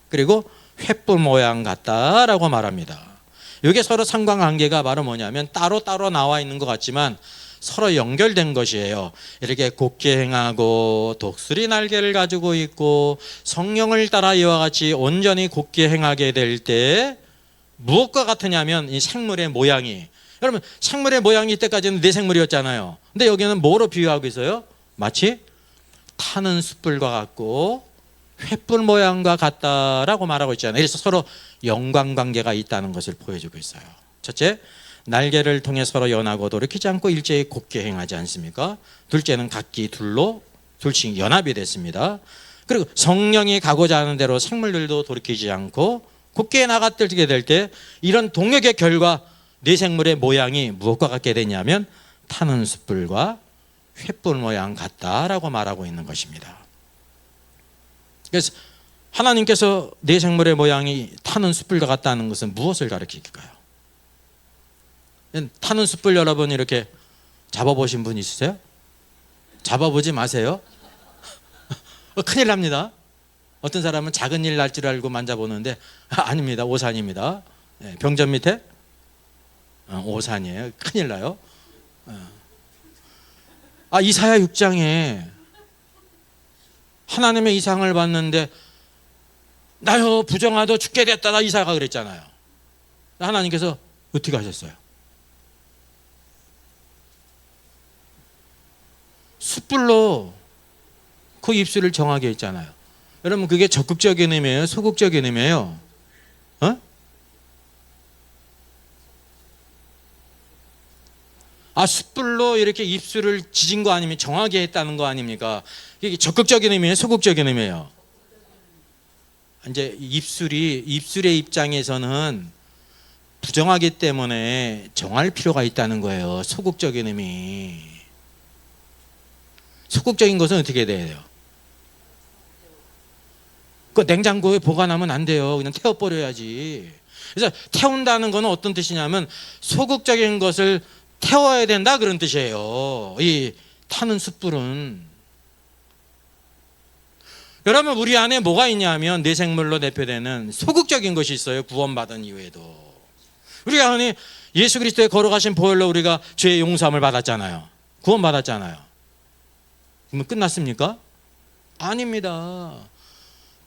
그리고 횃불 모양 같다라고 말합니다. 이게 서로 상관관계가 바로 뭐냐면 따로따로 나와 있는 것 같지만 서로 연결된 것이에요. 이렇게 곧게 행하고 독수리 날개를 가지고 있고 성령을 따라 이와 같이 온전히 곧게 행하게 될 때 무엇과 같으냐면 이 생물의 모양이, 여러분 생물의 모양이 이때까지는 내생물이었잖아요. 근데 여기는 뭐로 비유하고 있어요? 마치 타는 숯불과 같고 횃불 모양과 같다라고 말하고 있잖아요. 그래서 서로 연관관계가 있다는 것을 보여주고 있어요. 첫째, 날개를 통해 서로 연하고 돌이키지 않고 일제히 곧게 행하지 않습니까? 둘째는 각기 둘씩 연합이 됐습니다. 그리고 성령이 가고자 하는 대로 생물들도 돌이키지 않고 곧게 나가들게 될 때 이런 동력의 결과 내생물의 모양이 무엇과 같게 되냐면 타는 숯불과 횃불 모양 같다라고 말하고 있는 것입니다. 그래서 하나님께서 내생물의 모양이 타는 숯불과 같다는 것은 무엇을 가리킬까요? 타는 숯불 여러분 이렇게 잡아보신 분 있으세요? 잡아보지 마세요. 큰일 납니다. 어떤 사람은 작은 일 날 줄 알고 만져보는데 아닙니다. 오산입니다. 병전 밑에 오산이에요. 큰일 나요. 이사야 6장에 하나님의 이상을 봤는데 나요 부정하도 죽게 됐다 이사가 그랬잖아요. 하나님께서 어떻게 하셨어요? 숯불로 그 입술을 정하게 했잖아요. 여러분 그게 적극적인 의미예요? 소극적인 의미예요? 어? 숯불로 이렇게 입술을 지진 거 아니면 정하게 했다는 거 아닙니까? 이게 적극적인 의미예요? 소극적인 의미예요? 이제 입술의 입장에서는 부정하기 때문에 정할 필요가 있다는 거예요. 소극적인 의미. 소극적인 것은 어떻게 돼요? 그 냉장고에 보관하면 안 돼요. 그냥 태워버려야지. 그래서 태운다는 것은 어떤 뜻이냐면 소극적인 것을 태워야 된다 그런 뜻이에요. 이 타는 숯불은. 여러분 우리 안에 뭐가 있냐면 뇌생물로 대표되는 소극적인 것이 있어요. 구원받은 이후에도. 우리가 흔히 예수 그리스도의 걸어가신 보혈로 우리가 죄의 용서함을 받았잖아요. 구원받았잖아요. 그러면 끝났습니까? 아닙니다.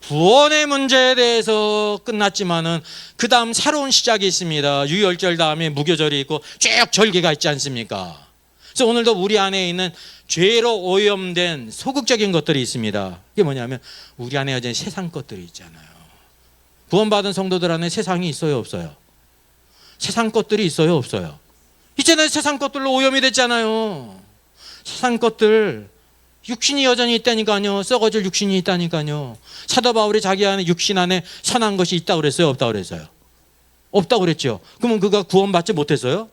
구원의 문제에 대해서 끝났지만은 그 다음 새로운 시작이 있습니다. 유월절 다음에 무교절이 있고 쭉 절기가 있지 않습니까? 그래서 오늘도 우리 안에 있는 죄로 오염된 소극적인 것들이 있습니다. 그게 뭐냐면 우리 안에 여전히 세상 것들이 있잖아요. 구원받은 성도들 안에 세상이 있어요, 없어요? 세상 것들이 있어요, 없어요? 이제는 세상 것들로 오염이 됐잖아요. 세상 것들, 육신이 여전히 있다니까요. 썩어질 육신이 있다니까요. 사도 바울이 자기 안에 육신 안에 선한 것이 있다고 그랬어요, 없다고 그랬어요? 없다고 그랬죠. 그러면 그가 구원받지 못했어요?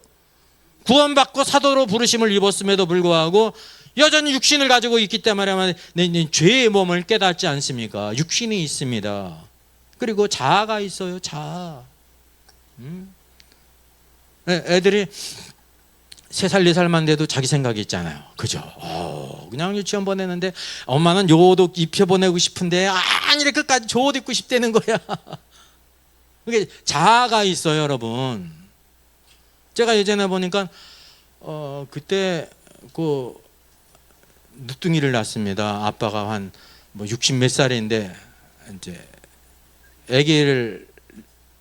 구원받고 사도로 부르심을 입었음에도 불구하고 여전히 육신을 가지고 있기 때문에 내 죄의 몸을 깨닫지 않습니까? 육신이 있습니다. 그리고 자아가 있어요, 자아. 애들이 3살, 4살만 돼도 자기 생각이 있잖아요. 그죠? 그냥 유치원 보내는데 엄마는 요 옷 입혀보내고 싶은데 아니래 끝까지 저 옷 입고 싶다는 거야. 그게 자아가 있어요, 여러분. 제가 예전에 보니까 그때 그 늦둥이를 낳습니다. 아빠가 한 60 몇 살인데 이제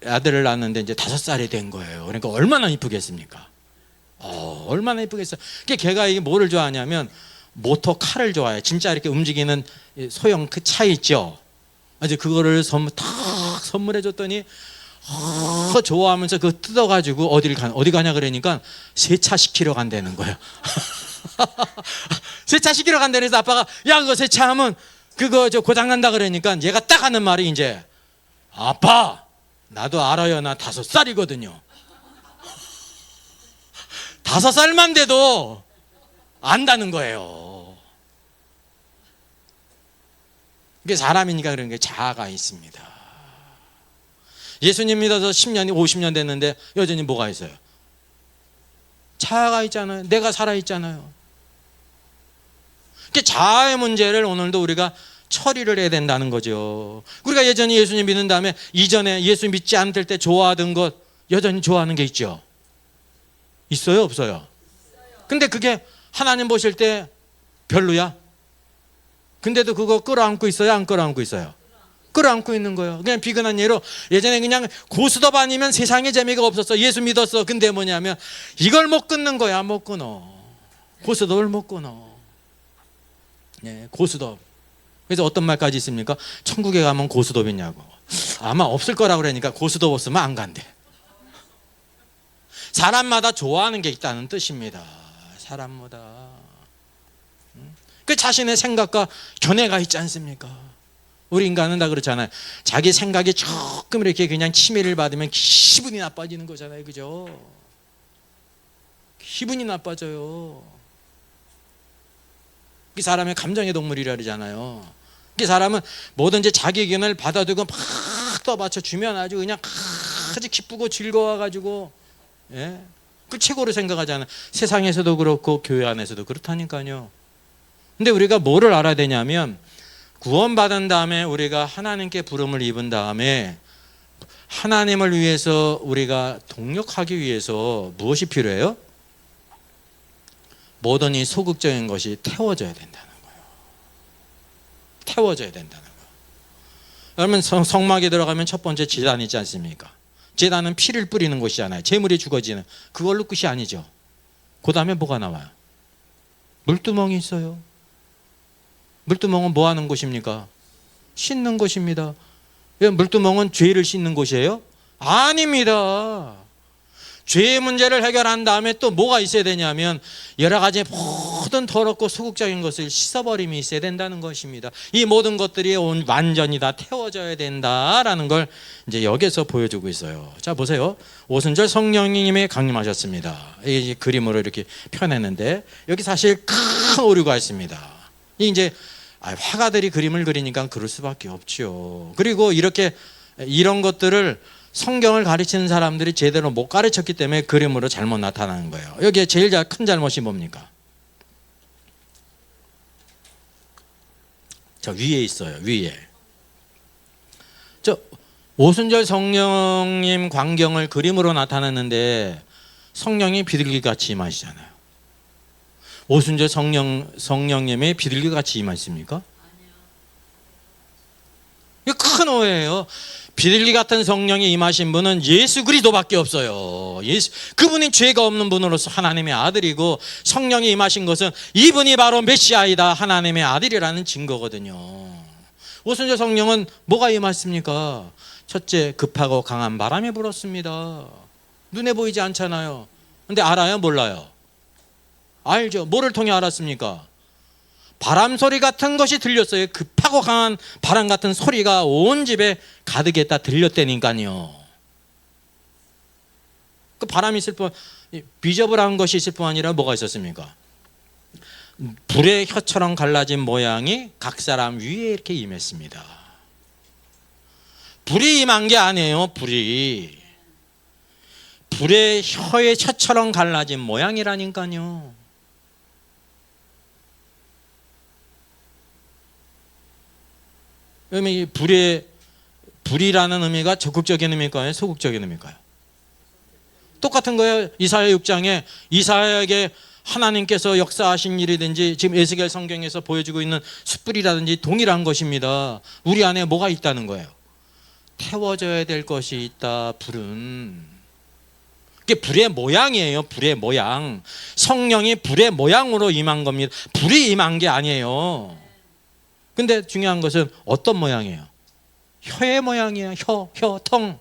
아들을 낳았는데 이제 5살이 된 거예요. 그러니까 얼마나 이쁘겠습니까? 얼마나 이쁘겠어요. 걔가 이게 뭐를 좋아하냐면 모터 칼을 좋아해요. 진짜 이렇게 움직이는 소형 그 차 있죠. 이제 그거를 선물해 줬더니 좋아하면서 그거 뜯어가지고 어디 가냐 그러니까 세차 시키러 간다는 거예요. 세차 시키러 간다는 해서 아빠가 야 그거 세차하면 그거 고장 난다 그러니까 얘가 딱 하는 말이 이제 아빠 나도 알아요. 나 5살이거든요. 5살만 돼도 안다는 거예요. 이게 사람이니까 그런 게 자아가 있습니다. 예수님 믿어서 10년이 50년 됐는데 여전히 뭐가 있어요? 자아가 있잖아요. 내가 살아있잖아요. 자아의 문제를 오늘도 우리가 처리를 해야 된다는 거죠. 우리가 예전에 예수님 믿는 다음에 이전에 예수 믿지 않을 때 좋아하던 것 여전히 좋아하는 게 있죠. 있어요, 없어요? 근데 그게 하나님 보실 때 별로야? 근데도 그거 끌어안고 있어요, 안 끌어안고 있어요? 끌어안고 있는 거예요. 그냥 비근한 예로 예전에 그냥 고스톱 아니면 세상에 재미가 없었어. 예수 믿었어. 근데 뭐냐면 이걸 못 끊는 거야. 못 끊어. 고스톱을 못 끊어. 네, 고스톱. 그래서 어떤 말까지 있습니까? 천국에 가면 고스톱 있냐고. 아마 없을 거라고 그러니까 고스톱 없으면 안 간대. 사람마다 좋아하는 게 있다는 뜻입니다. 사람마다. 그 자신의 생각과 견해가 있지 않습니까? 우리 인간은 다 그렇잖아요. 자기 생각이 조금 이렇게 그냥 침해를 받으면 기분이 나빠지는 거잖아요. 그죠? 기분이 나빠져요. 이 사람의 감정의 동물이라 그러잖아요. 이 사람은 뭐든지 자기 의견을 받아두고 막 떠받쳐 주면 아주 그냥 아주 기쁘고 즐거워가지고 예? 그 최고로 생각하잖아요. 세상에서도 그렇고 교회 안에서도 그렇다니까요. 근데 우리가 뭐를 알아야 되냐면 구원받은 다음에 우리가 하나님께 부름을 입은 다음에 하나님을 위해서 우리가 동력하기 위해서 무엇이 필요해요? 모든 이 소극적인 것이 태워져야 된다는 거예요. 태워져야 된다는 거예요. 여러분 성막에 들어가면 첫 번째 제단 있지 않습니까? 제단은 피를 뿌리는 곳이잖아요. 제물이 죽어지는 그걸로 끝이 아니죠. 그 다음에 뭐가 나와요? 물두멍이 있어요. 물두멍은 뭐 하는 곳입니까? 씻는 곳입니다. 물두멍은 죄를 씻는 곳이에요? 아닙니다. 죄의 문제를 해결한 다음에 또 뭐가 있어야 되냐면 여러 가지 모든 더럽고 소극적인 것을 씻어버림이 있어야 된다는 것입니다. 이 모든 것들이 완전히 다 태워져야 된다라는 걸 이제 여기서 보여주고 있어요. 자, 보세요. 오순절 성령님이 강림하셨습니다. 이 그림으로 이렇게 펴냈는데 여기 사실 큰 오류가 있습니다. 이제 화가들이 그림을 그리니까 그럴 수밖에 없죠. 그리고 이렇게 이런 것들을 성경을 가르치는 사람들이 제대로 못 가르쳤기 때문에 그림으로 잘못 나타나는 거예요. 여기에 제일 큰 잘못이 뭡니까? 저 위에 있어요. 위에. 저 오순절 성령님 광경을 그림으로 나타냈는데 성령이 비둘기같이 임하시잖아요. 오순절 성령님이 비둘기같이 임하십니까? 이거 큰 오해예요. 비둘기 같은 성령이 임하신 분은 예수 그리스도밖에 없어요. 그분이 죄가 없는 분으로서 하나님의 아들이고 성령이 임하신 것은 이분이 바로 메시아이다, 하나님의 아들이라는 증거거든요. 오순절 성령은 뭐가 임했습니까? 첫째, 급하고 강한 바람이 불었습니다. 눈에 보이지 않잖아요. 근데 알아요? 몰라요? 알죠. 뭐를 통해 알았습니까? 바람 소리 같은 것이 들렸어요. 급하고 강한 바람 같은 소리가 온 집에 가득했다 들렸다니까요. 그 바람이 있을 뿐, 비저블한 것이 있을 뿐 아니라 뭐가 있었습니까? 불의 혀처럼 갈라진 모양이 각 사람 위에 이렇게 임했습니다. 불이 임한 게 아니에요. 불의 혀의 혀처럼 갈라진 모양이라니까요. 그러면 이 불이라는 의미가 적극적인 의미일까요? 소극적인 의미일까요? 똑같은 거예요. 이사야 6장에 이사야에게 하나님께서 역사하신 일이든지 지금 에스겔 성경에서 보여주고 있는 숯불이라든지 동일한 것입니다. 우리 안에 뭐가 있다는 거예요? 태워져야 될 것이 있다. 불은 이게 불의 모양이에요. 불의 모양. 성령이 불의 모양으로 임한 겁니다. 불이 임한 게 아니에요. 근데 중요한 것은 어떤 모양이에요? 혀의 모양이에요. 통.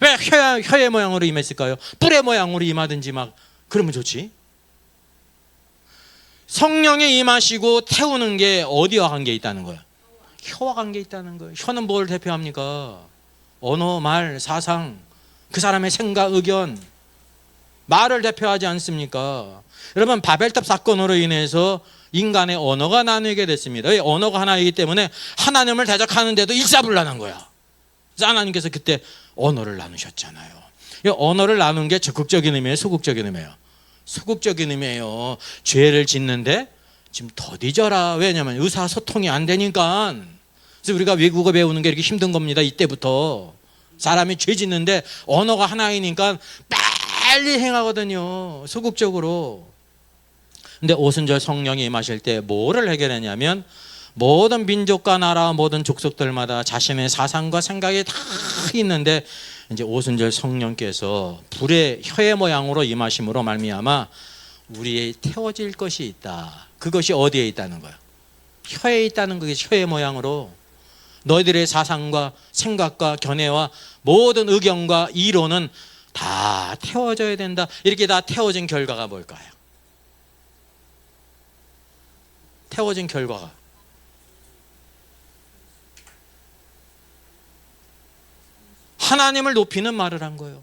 왜 혀의 모양으로 임했을까요? 뿔의 모양으로 임하든지 막 그러면 좋지. 성령이 임하시고 태우는 게 어디와 관계 있다는 거예요? 혀와 관계 있다는 거예요. 혀는 뭘 대표합니까? 언어, 말, 사상, 그 사람의 생각, 의견, 말을 대표하지 않습니까? 여러분, 바벨탑 사건으로 인해서 인간의 언어가 나뉘게 됐습니다. 언어가 하나이기 때문에 하나님을 대적하는데도 일사불란한 거야. 그래서 하나님께서 그때 언어를 나누셨잖아요. 이 언어를 나눈 게 적극적인 의미예요? 소극적인 의미예요? 소극적인 의미예요. 죄를 짓는데 지금 더디져라. 왜냐하면 의사소통이 안 되니까. 그래서 우리가 외국어 배우는 게 이렇게 힘든 겁니다. 이때부터. 사람이 죄 짓는데 언어가 하나이니까 빨리 행하거든요. 소극적으로. 근데 오순절 성령이 임하실 때 뭐를 해결했냐면 모든 민족과 나라 모든 족속들마다 자신의 사상과 생각이 다 있는데 이제 오순절 성령께서 불의 혀의 모양으로 임하심으로 말미암아 우리의 태워질 것이 있다. 그것이 어디에 있다는 거야? 혀에 있다는 거게 혀의 모양으로 너희들의 사상과 생각과 견해와 모든 의견과 이론은 다 태워져야 된다. 이렇게 다 태워진 결과가 뭘까요? 태워진 결과가 하나님을 높이는 말을 한 거예요.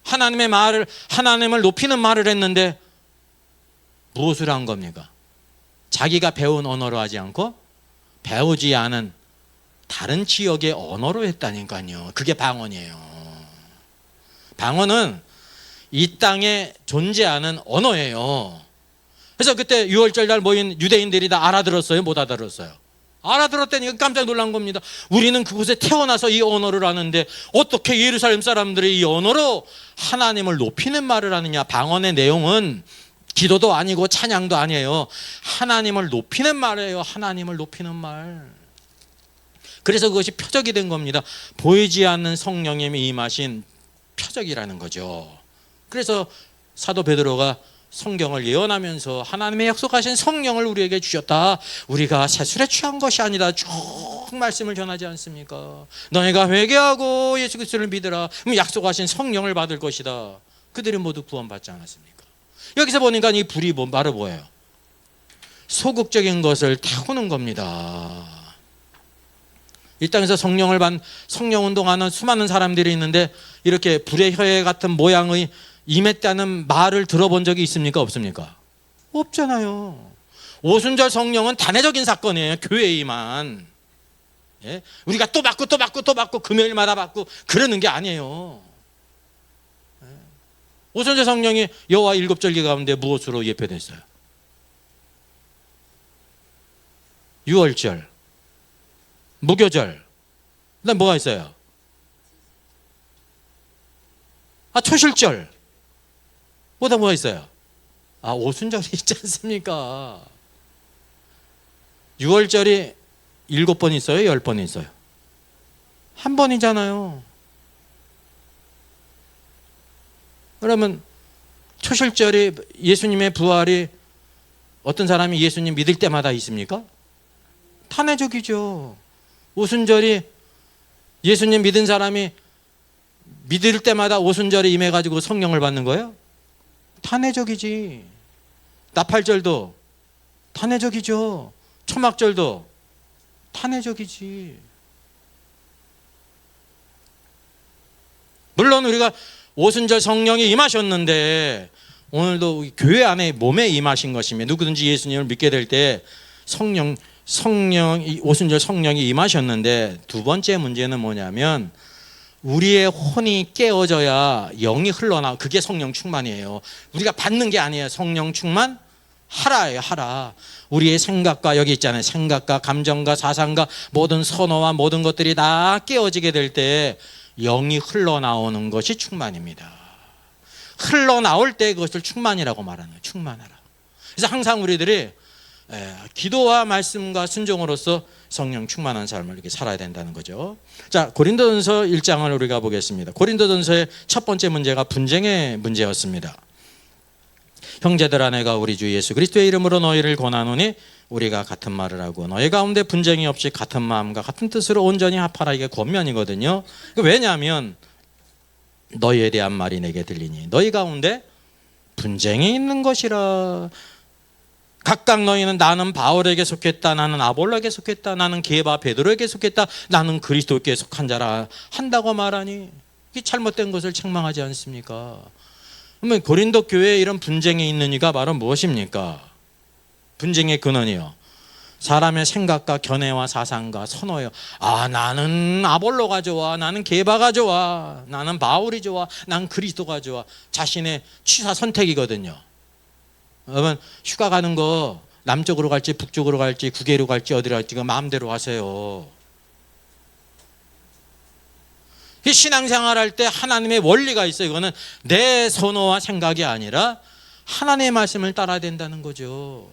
하나님을 높이는 말을 했는데 무엇을 한 겁니까? 자기가 배운 언어로 하지 않고 배우지 않은 다른 지역의 언어로 했다니까요. 그게 방언이에요. 방언은 이 땅에 존재하는 언어예요. 그래서 그때 6월절 날 모인 유대인들이 다 알아들었어요? 못 알아들었어요? 알아들었다니까 깜짝 놀란 겁니다. 우리는 그곳에 태어나서 이 언어를 하는데 어떻게 예루살렘 사람들이 이 언어로 하나님을 높이는 말을 하느냐. 방언의 내용은 기도도 아니고 찬양도 아니에요. 하나님을 높이는 말이에요. 하나님을 높이는 말. 그래서 그것이 표적이 된 겁니다. 보이지 않는 성령님이 임하신 표적이라는 거죠. 그래서 사도 베드로가 성경을 예언하면서 하나님의 약속하신 성령을 우리에게 주셨다. 우리가 세술에 취한 것이 아니다. 쭉 말씀을 전하지 않습니까? 너희가 회개하고 예수 그리스도를 믿으라. 그럼 약속하신 성령을 받을 것이다. 그들이 모두 구원받지 않았습니까? 여기서 보니까 이 불이 바로 뭐예요? 소극적인 것을 타고는 겁니다. 이 땅에서 성령 운동하는 수많은 사람들이 있는데 이렇게 불의 혀에 같은 모양의 임했다는 말을 들어본 적이 있습니까? 없습니까? 없잖아요. 오순절 성령은 단회적인 사건이에요. 교회에만. 예? 우리가 또 받고 금요일마다 받고 그러는 게 아니에요. 예? 오순절 성령이 여호와 일곱 절기 가운데 무엇으로 예표됐어요? 유월절, 무교절, 그다음 뭐가 있어요? 초실절, 그다음 뭐가 있어요? 오순절이 있지 않습니까? 6월절이 7번 있어요? 10번 있어요? 한 번이잖아요. 그러면 초실절이 예수님의 부활이 어떤 사람이 예수님 믿을 때마다 있습니까? 탄회적이죠. 오순절이 예수님 믿은 사람이 믿을 때마다 오순절에 임해가지고 성령을 받는 거예요? 탄회적이지. 나팔절도 탄회적이죠. 초막절도 탄회적이지. 물론 우리가 오순절 성령이 임하셨는데 오늘도 교회 안에 몸에 임하신 것이며 누구든지 예수님을 믿게 될 때 오순절 성령이 임하셨는데 두 번째 문제는 뭐냐면 우리의 혼이 깨어져야 영이 흘러나. 그게 성령 충만이에요. 우리가 받는 게 아니에요. 성령 충만 하라예요. 하라. 우리의 생각과 여기 있잖아요. 생각과 감정과 사상과 모든 선호와 모든 것들이 다 깨어지게 될 때 영이 흘러나오는 것이 충만입니다. 흘러나올 때 그것을 충만이라고 말하는 거예요. 충만하라. 그래서 항상 우리들이 기도와 말씀과 순종으로서 성령 충만한 삶을 이렇게 살아야 된다는 거죠. 자, 고린도전서 1장을 우리가 보겠습니다. 고린도전서의 첫 번째 문제가 분쟁의 문제였습니다. 형제들아, 내가 우리 주 예수 그리스도의 이름으로 너희를 권하노니 우리가 같은 말을 하고 너희 가운데 분쟁이 없이 같은 마음과 같은 뜻으로 온전히 합하라. 이게 권면이거든요. 왜냐하면 너희에 대한 말이 내게 들리니 너희 가운데 분쟁이 있는 것이라. 각각 너희는 나는 바울에게 속했다, 나는 아볼로에게 속했다, 나는 게바 베드로에게 속했다, 나는 그리스도께 속한 자라 한다고 말하니 이게 잘못된 것을 책망하지 않습니까? 그러면 고린도 교회에 이런 분쟁이 있는 이가 바로 무엇입니까? 분쟁의 근원이요, 사람의 생각과 견해와 사상과 선호예요. 나는 아볼로가 좋아, 나는 게바가 좋아, 나는 바울이 좋아, 난 그리스도가 좋아. 자신의 취사 선택이거든요. 여러분, 휴가 가는 거 남쪽으로 갈지 북쪽으로 갈지 국외로 갈지 어디로 갈지 마음대로 하세요. 신앙생활 할 때 하나님의 원리가 있어요. 이거는 내 선호와 생각이 아니라 하나님의 말씀을 따라야 된다는 거죠.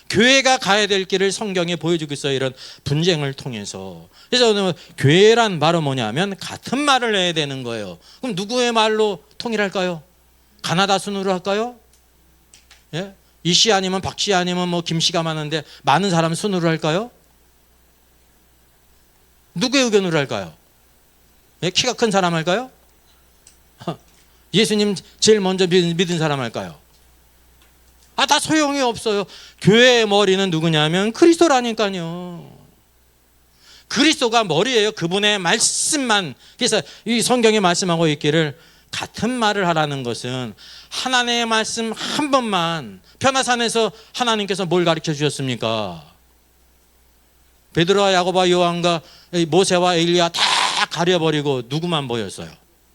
교회가 가야 될 길을 성경에 보여주고 있어요. 이런 분쟁을 통해서. 그래서 오늘 교회란 바로 뭐냐면 같은 말을 해야 되는 거예요. 그럼 누구의 말로 통일할까요? 가나다 순으로 할까요? 예? 이씨 아니면 박씨 아니면 김씨가 많은데 많은 사람 순으로 할까요? 누구의 의견으로 할까요? 예? 키가 큰 사람 할까요? 예수님 제일 먼저 믿은 사람 할까요? 다 소용이 없어요. 교회의 머리는 누구냐면 그리스도라니까요. 그리스도가 머리예요. 그분의 말씀만. 그래서 이 성경에 말씀하고 있기를 같은 말을 하라는 것은 하나님의 말씀 한 번만. 변화산에서 하나님께서 뭘 가르쳐 주셨습니까? 베드로와 야고보와 요한과 모세와 엘리야 다 가려버리고 누구만 보였어요?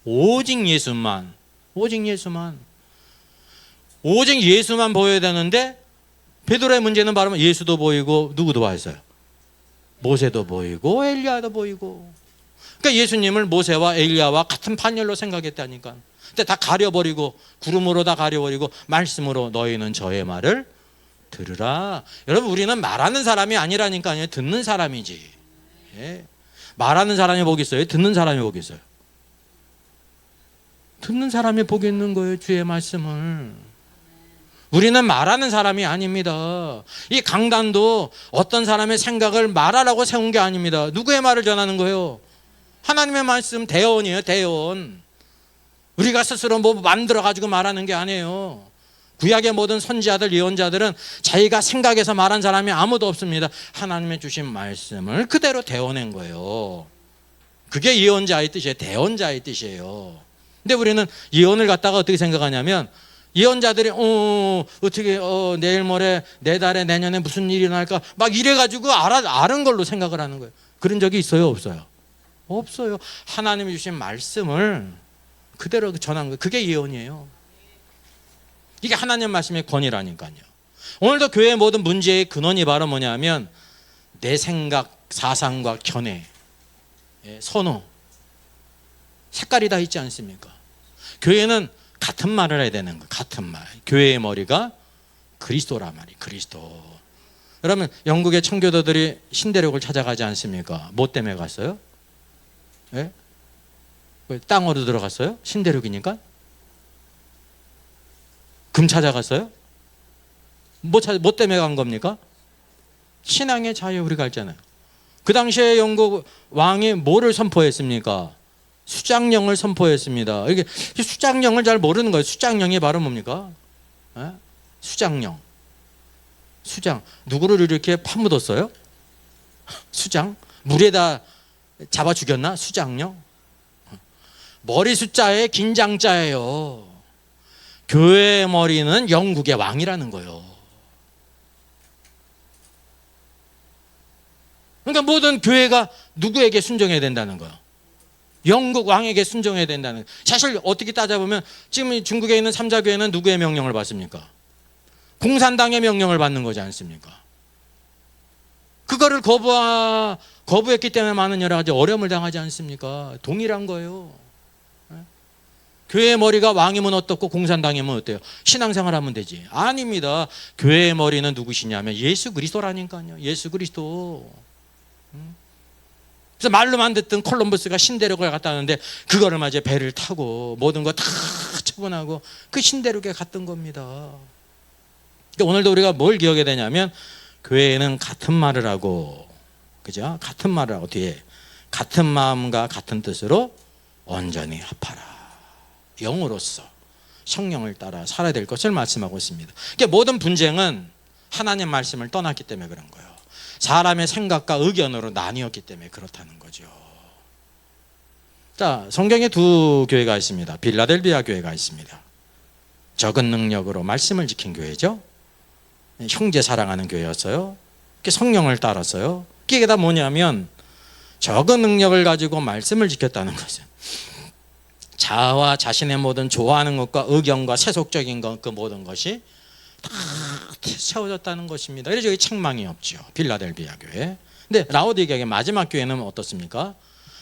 오직 예수만. 오직 예수만. 오직 예수만 보여야 되는데 베드로의 문제는 바로 예수도 보이고 누구도 보였어요? 모세도 보이고 엘리야도 보이고. 그러니까 예수님을 모세와 엘리야와 같은 판결로 생각했다니까. 근데 다 가려버리고 구름으로 다 가려버리고 말씀으로 너희는 저의 말을 들으라. 여러분, 우리는 말하는 사람이 아니라니까요. 듣는 사람이지. 예. 말하는 사람이 복이 있어요? 듣는 사람이 복이 있어요? 듣는 사람이 복이 있는 거예요. 주의 말씀을. 우리는 말하는 사람이 아닙니다. 이 강단도 어떤 사람의 생각을 말하라고 세운 게 아닙니다. 누구의 말을 전하는 거예요? 하나님의 말씀, 대언이에요. 대언. 우리가 스스로 뭐 만들어가지고 말하는 게 아니에요. 구약의 모든 선지자들, 예언자들은 자기가 생각해서 말한 사람이 아무도 없습니다. 하나님의 주신 말씀을 그대로 대언한 거예요. 그게 예언자의 뜻이에요. 대언자의 뜻이에요. 근데 우리는 예언을 갖다가 어떻게 생각하냐면, 예언자들이 어떻게 내일 모레 내달에 내년에 무슨 일이 날까 막 이래가지고 아는 걸로 생각을 하는 거예요. 그런 적이 있어요? 없어요? 없어요. 하나님이 주신 말씀을 그대로 전한 거예요. 그게 예언이에요. 이게 하나님 말씀의 권위라니까요. 오늘도 교회의 모든 문제의 근원이 바로 뭐냐면 내 생각, 사상과 견해, 선호, 색깔이 다 있지 않습니까? 교회는 같은 말을 해야 되는 거예요. 같은 말. 교회의 머리가 그리스도란 말이에요. 그리스도. 여러분, 영국의 청교도들이 신대륙을 찾아가지 않습니까? 뭐 때문에 갔어요? 예? 땅으로 들어갔어요? 신대륙이니까? 금 찾아갔어요? 뭐 때문에 간 겁니까? 신앙의 자유. 우리가 알잖아요. 그 당시에 영국 왕이 뭐를 선포했습니까? 수장령을 선포했습니다. 이게 수장령을 잘 모르는 거예요. 수장령이 바로 뭡니까? 에? 수장령. 수장. 누구를 이렇게 파묻었어요? 수장? 물에다 잡아 죽였나? 수장령? 머리 숫자에 긴장자예요. 교회의 머리는 영국의 왕이라는 거예요. 그러니까 모든 교회가 누구에게 순종해야 된다는 거예요? 영국 왕에게 순종해야 된다는 거예요. 사실 어떻게 따져보면 지금 중국에 있는 삼자교회는 누구의 명령을 받습니까? 공산당의 명령을 받는 거지 않습니까? 그거를 거부했기 때문에 많은 여러 가지 어려움을 당하지 않습니까? 동일한 거예요. 교회의 머리가 왕이면 어떻고 공산당이면 어때요? 신앙생활 하면 되지. 아닙니다. 교회의 머리는 누구시냐면 예수 그리스도라니까요. 예수 그리스도. 그래서 말로만 듣던 콜럼버스가 신대륙을 갔다 왔는데 그거를 맞아 배를 타고 모든 거 다 처분하고 그 신대륙에 갔던 겁니다. 그러니까 오늘도 우리가 뭘 기억해야 되냐면 교회에는 같은 말을 하고, 그죠? 같은 말을 하고 뒤에 같은 마음과 같은 뜻으로 온전히 합하라. 영으로서 성령을 따라 살아야 될 것을 말씀하고 있습니다. 그러니까 모든 분쟁은 하나님 말씀을 떠났기 때문에 그런 거예요. 사람의 생각과 의견으로 나뉘었기 때문에 그렇다는 거죠. 자, 성경에 두 교회가 있습니다. 빌라델비아 교회가 있습니다. 적은 능력으로 말씀을 지킨 교회죠. 형제 사랑하는 교회였어요. 성령을 따랐어요. 그게 다 뭐냐면 적은 능력을 가지고 말씀을 지켰다는 거죠. 자아와 자신의 모든 좋아하는 것과 의견과 세속적인 것, 그 모든 것이 다 세워졌다는 것입니다. 그래서 여기 책망이 없죠. 빌라델비아 교회. 근데 라오디게아의 마지막 교회는 어떻습니까?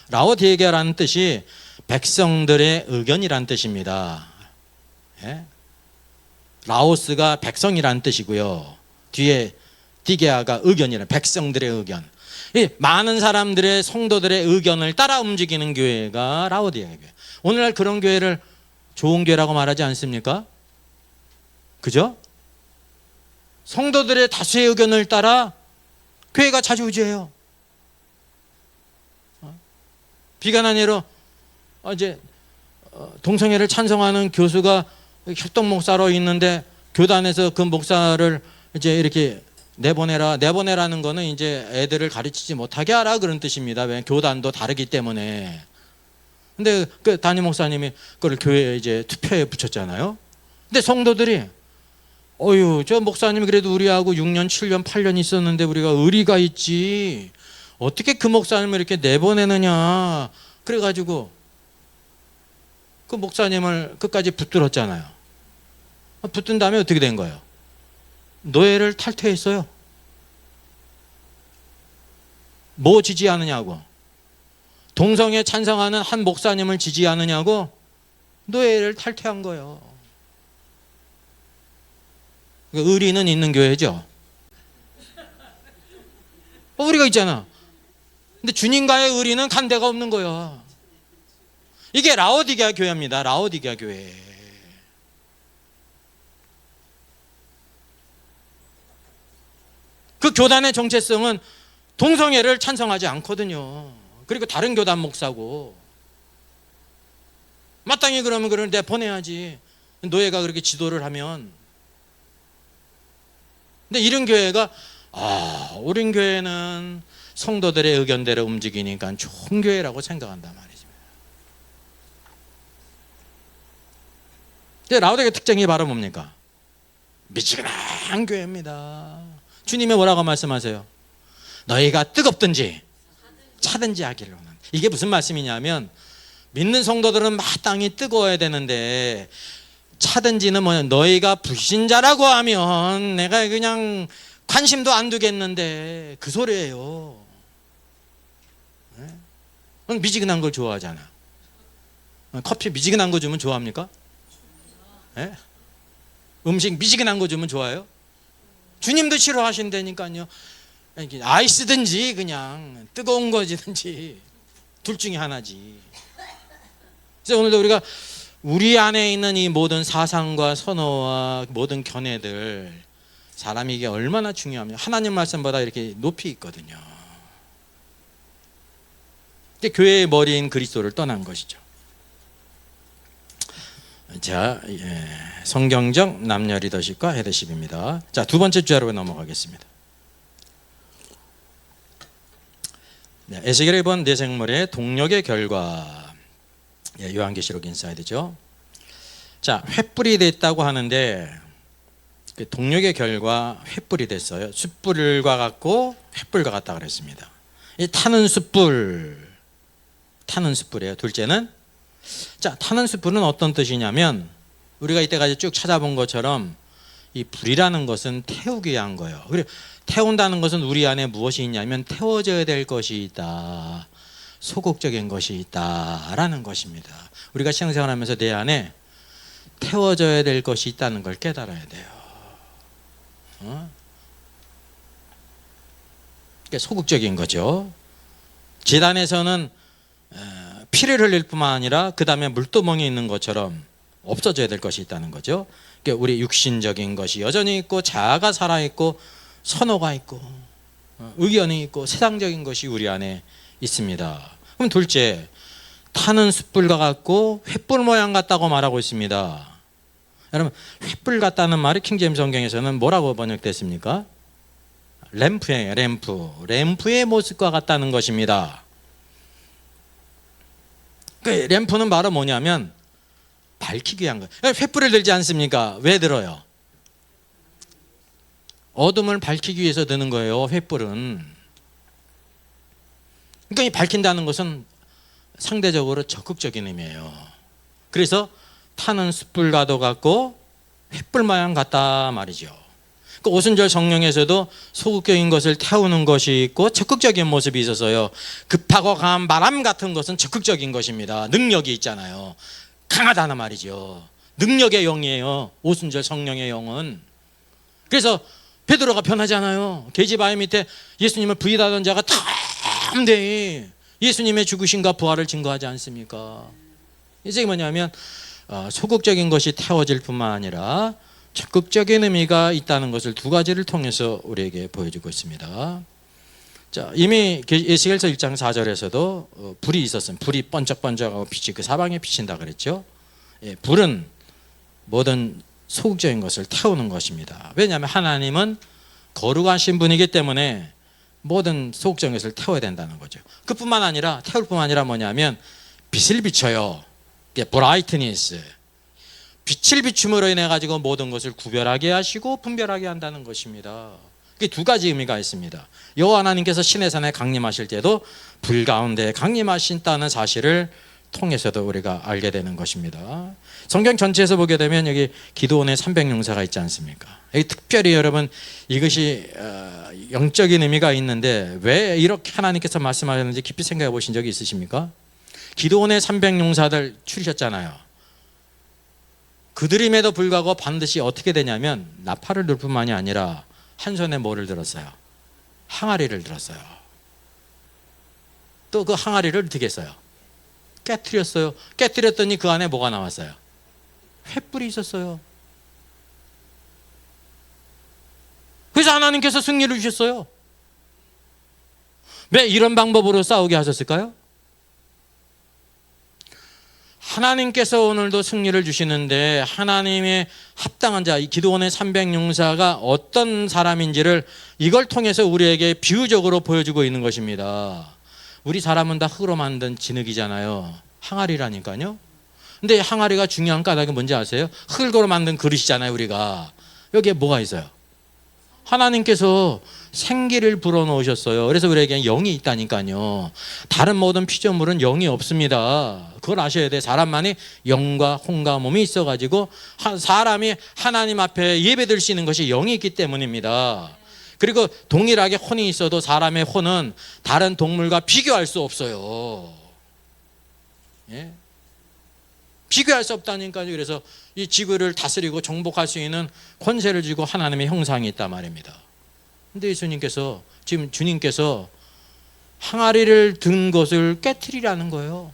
라오디게아라는 뜻이 백성들의 의견이라는 뜻입니다. 예? 라오스가 백성이라는 뜻이고요. 뒤에 디게아가 의견이라는, 백성들의 의견. 이 많은 사람들의, 성도들의 의견을 따라 움직이는 교회가 라오디게아 교회. 오늘날 그런 교회를 좋은 교회라고 말하지 않습니까? 그죠? 성도들의 다수의 의견을 따라 교회가 자주우지해요. 비관한 예로 이제 동성애를 찬성하는 교수가 협동 목사로 있는데 교단에서 그 목사를 이제 이렇게 내보내라는 거는 이제 애들을 가르치지 못하게 하라 그런 뜻입니다. 왜냐하면 교단도 다르기 때문에. 근데 그 담임 목사님이 그걸 교회에 이제 투표에 붙였잖아요. 근데 성도들이 저 목사님이 그래도 우리하고 6년, 7년, 8년 있었는데 우리가 의리가 있지. 어떻게 그 목사님을 이렇게 내보내느냐. 그래가지고 그 목사님을 끝까지 붙들었잖아요. 붙든 다음에 어떻게 된 거예요? 노예를 탈퇴했어요. 뭐 지지하느냐고. 동성애 찬성하는 한 목사님을 지지하느냐고 노예를 탈퇴한 거예요. 의리는 있는 교회죠. 우리가 있잖아. 근데 주님과의 의리는 간 데가 없는 거야. 이게 라오디게아 교회입니다. 라오디게아 교회. 교단의 정체성은 동성애를 찬성하지 않거든요. 그리고 다른 교단 목사고. 마땅히 그러면 그걸 내보내야지. 노예가 그렇게 지도를 하면. 근데 이런 교회가 우린 교회는 성도들의 의견대로 움직이니까 좋은 교회라고 생각한단 말이죠. 라오디게 특징이 바로 뭡니까? 미지근한 교회입니다. 주님이 뭐라고 말씀하세요? 너희가 뜨겁든지 차든지 하기를 원한다. 이게 무슨 말씀이냐면 믿는 성도들은 마땅히 뜨거워야 되는데 차든지는 뭐냐, 너희가 불신자라고 하면 내가 그냥 관심도 안 두겠는데 그 소리예요. 네? 미지근한 걸 좋아하잖아. 커피 미지근한 거 주면 좋아합니까? 네? 음식 미지근한 거 주면 좋아요? 주님도 싫어하신다니까요. 아이스든지 그냥 뜨거운 거지든지 둘 중에 하나지. 그래서 오늘도 우리가 우리 안에 있는 이 모든 사상과 선호와 모든 견해들, 사람이 이게 얼마나 중요하면 하나님 말씀보다 이렇게 높이 있거든요. 교회의 머리인 그리스도를 떠난 것이죠. 자, 성경적 남녀 리더십과 헤드십입니다. 자, 두 번째 주제로 넘어가겠습니다. 에스겔에 본 네 생물의 동력의 결과. 요한계시록 인사이드죠. 자, 횃불이 됐다고 하는데 그 동력의 결과 횃불이 됐어요. 숯불과 같고 횃불과 같다 그랬습니다. 이 타는 숯불이에요. 둘째는, 자, 타는 숯불은 어떤 뜻이냐면 우리가 이때까지 쭉 찾아본 것처럼 이 불이라는 것은 태우기 위한 거예요. 그리고 태운다는 것은 우리 안에 무엇이 있냐면 태워져야 될 것이 있다, 소극적인 것이 있다라는 것입니다. 우리가 신앙생활하면서 내 안에 태워져야 될 것이 있다는 걸 깨달아야 돼요. 그러니까 소극적인 거죠. 제단에서는 피를 흘릴 뿐만 아니라 그 다음에 물두멍이 있는 것처럼 없어져야 될 것이 있다는 거죠. 그러니까 우리 육신적인 것이 여전히 있고 자아가 살아있고 선호가 있고 의견이 있고 세상적인 것이 우리 안에 있습니다. 그럼 둘째, 타는 숯불과 같고 횃불 모양 같다고 말하고 있습니다. 여러분, 횃불 같다는 말이 킹제임스 성경에서는 뭐라고 번역됐습니까? 램프예요. 램프의 모습과 같다는 것입니다. 그 램프는 바로 뭐냐면 밝히기 위한 거예요. 횃불을 들지 않습니까? 왜 들어요? 어둠을 밝히기 위해서 드는 거예요. 횃불은. 그러니까 이 밝힌다는 것은 상대적으로 적극적인 의미예요. 그래서 타는 숯불과도 같고 횃불 모양 같다 말이죠. 그 오순절 성령에서도 소극적인 것을 태우는 것이 있고 적극적인 모습이 있어서요. 급하고 강한 바람 같은 것은 적극적인 것입니다. 능력이 있잖아요. 강하다는 말이죠. 능력의 영이에요. 오순절 성령의 영은. 그래서 베드로가 변하잖아요. 계집아이 밑에 예수님을 부인하던 자가 담대히 예수님의 죽으심과 부활을 증거하지 않습니까? 이게 뭐냐면 소극적인 것이 태워질 뿐만 아니라 적극적인 의미가 있다는 것을 두 가지를 통해서 우리에게 보여주고 있습니다. 자, 이미 에스겔서 1장 4절에서도 불이 있었으면 불이 번쩍번쩍하고 빛이 그 사방에 비친다 그랬죠. 불은 모든 소극적인 것을 태우는 것입니다. 왜냐하면 하나님은 거룩하신 분이기 때문에 모든 소극적인 것을 태워야 된다는 거죠. 그뿐만 아니라 태울 뿐만 아니라 뭐냐면 빛을 비춰요. 브라이트니스, 빛을 비춤으로 인해 가지고 모든 것을 구별하게 하시고 분별하게 한다는 것입니다. 이게 두 가지 의미가 있습니다. 여호와 하나님께서 시내 산에 강림하실 때도 불 가운데 강림하신다는 사실을 통해서도 우리가 알게 되는 것입니다. 성경 전체에서 보게 되면 여기 기드온의 300용사가 있지 않습니까? 여기 특별히 여러분 이것이 영적인 의미가 있는데 왜 이렇게 하나님께서 말씀하셨는지 깊이 생각해 보신 적이 있으십니까? 기드온의 300용사들 추리셨잖아요. 그들임에도 불구하고 반드시 어떻게 되냐면 나팔을 들 뿐만이 아니라 한 손에 뭐를 들었어요? 항아리를 들었어요. 또 그 항아리를 어떻게 했어요? 깨트렸어요. 깨트렸더니 그 안에 뭐가 나왔어요? 횃불이 있었어요. 그래서 그래서 하나님께서 승리를 주셨어요. 왜 이런 방법으로 싸우게 하셨을까요? 하나님께서 오늘도 승리를 주시는데 하나님의 합당한 자, 이 기드온의 300용사가 어떤 사람인지를 이걸 통해서 우리에게 비유적으로 보여주고 있는 것입니다. 우리 사람은 다 흙으로 만든 진흙이잖아요. 항아리라니까요. 근데 항아리가 중요한 까닭이 뭔지 아세요? 흙으로 만든 그릇이잖아요, 우리가. 여기에 뭐가 있어요? 하나님께서 생기를 불어넣으셨어요. 그래서 우리에게 영이 있다니까요. 다른 모든 피조물은 영이 없습니다. 그걸 아셔야 돼. 사람만이 영과 혼과 몸이 있어가지고 사람이 하나님 앞에 예배드릴 수 있는 것이 영이 있기 때문입니다. 그리고 동일하게 혼이 있어도 사람의 혼은 다른 동물과 비교할 수 없어요. 예? 비교할 수 없다니까요. 그래서 이 지구를 다스리고 정복할 수 있는 권세를 주고 하나님의 형상이 있단 말입니다. 근데 예수님께서, 지금 주님께서 항아리를 든 것을 깨트리라는 거예요.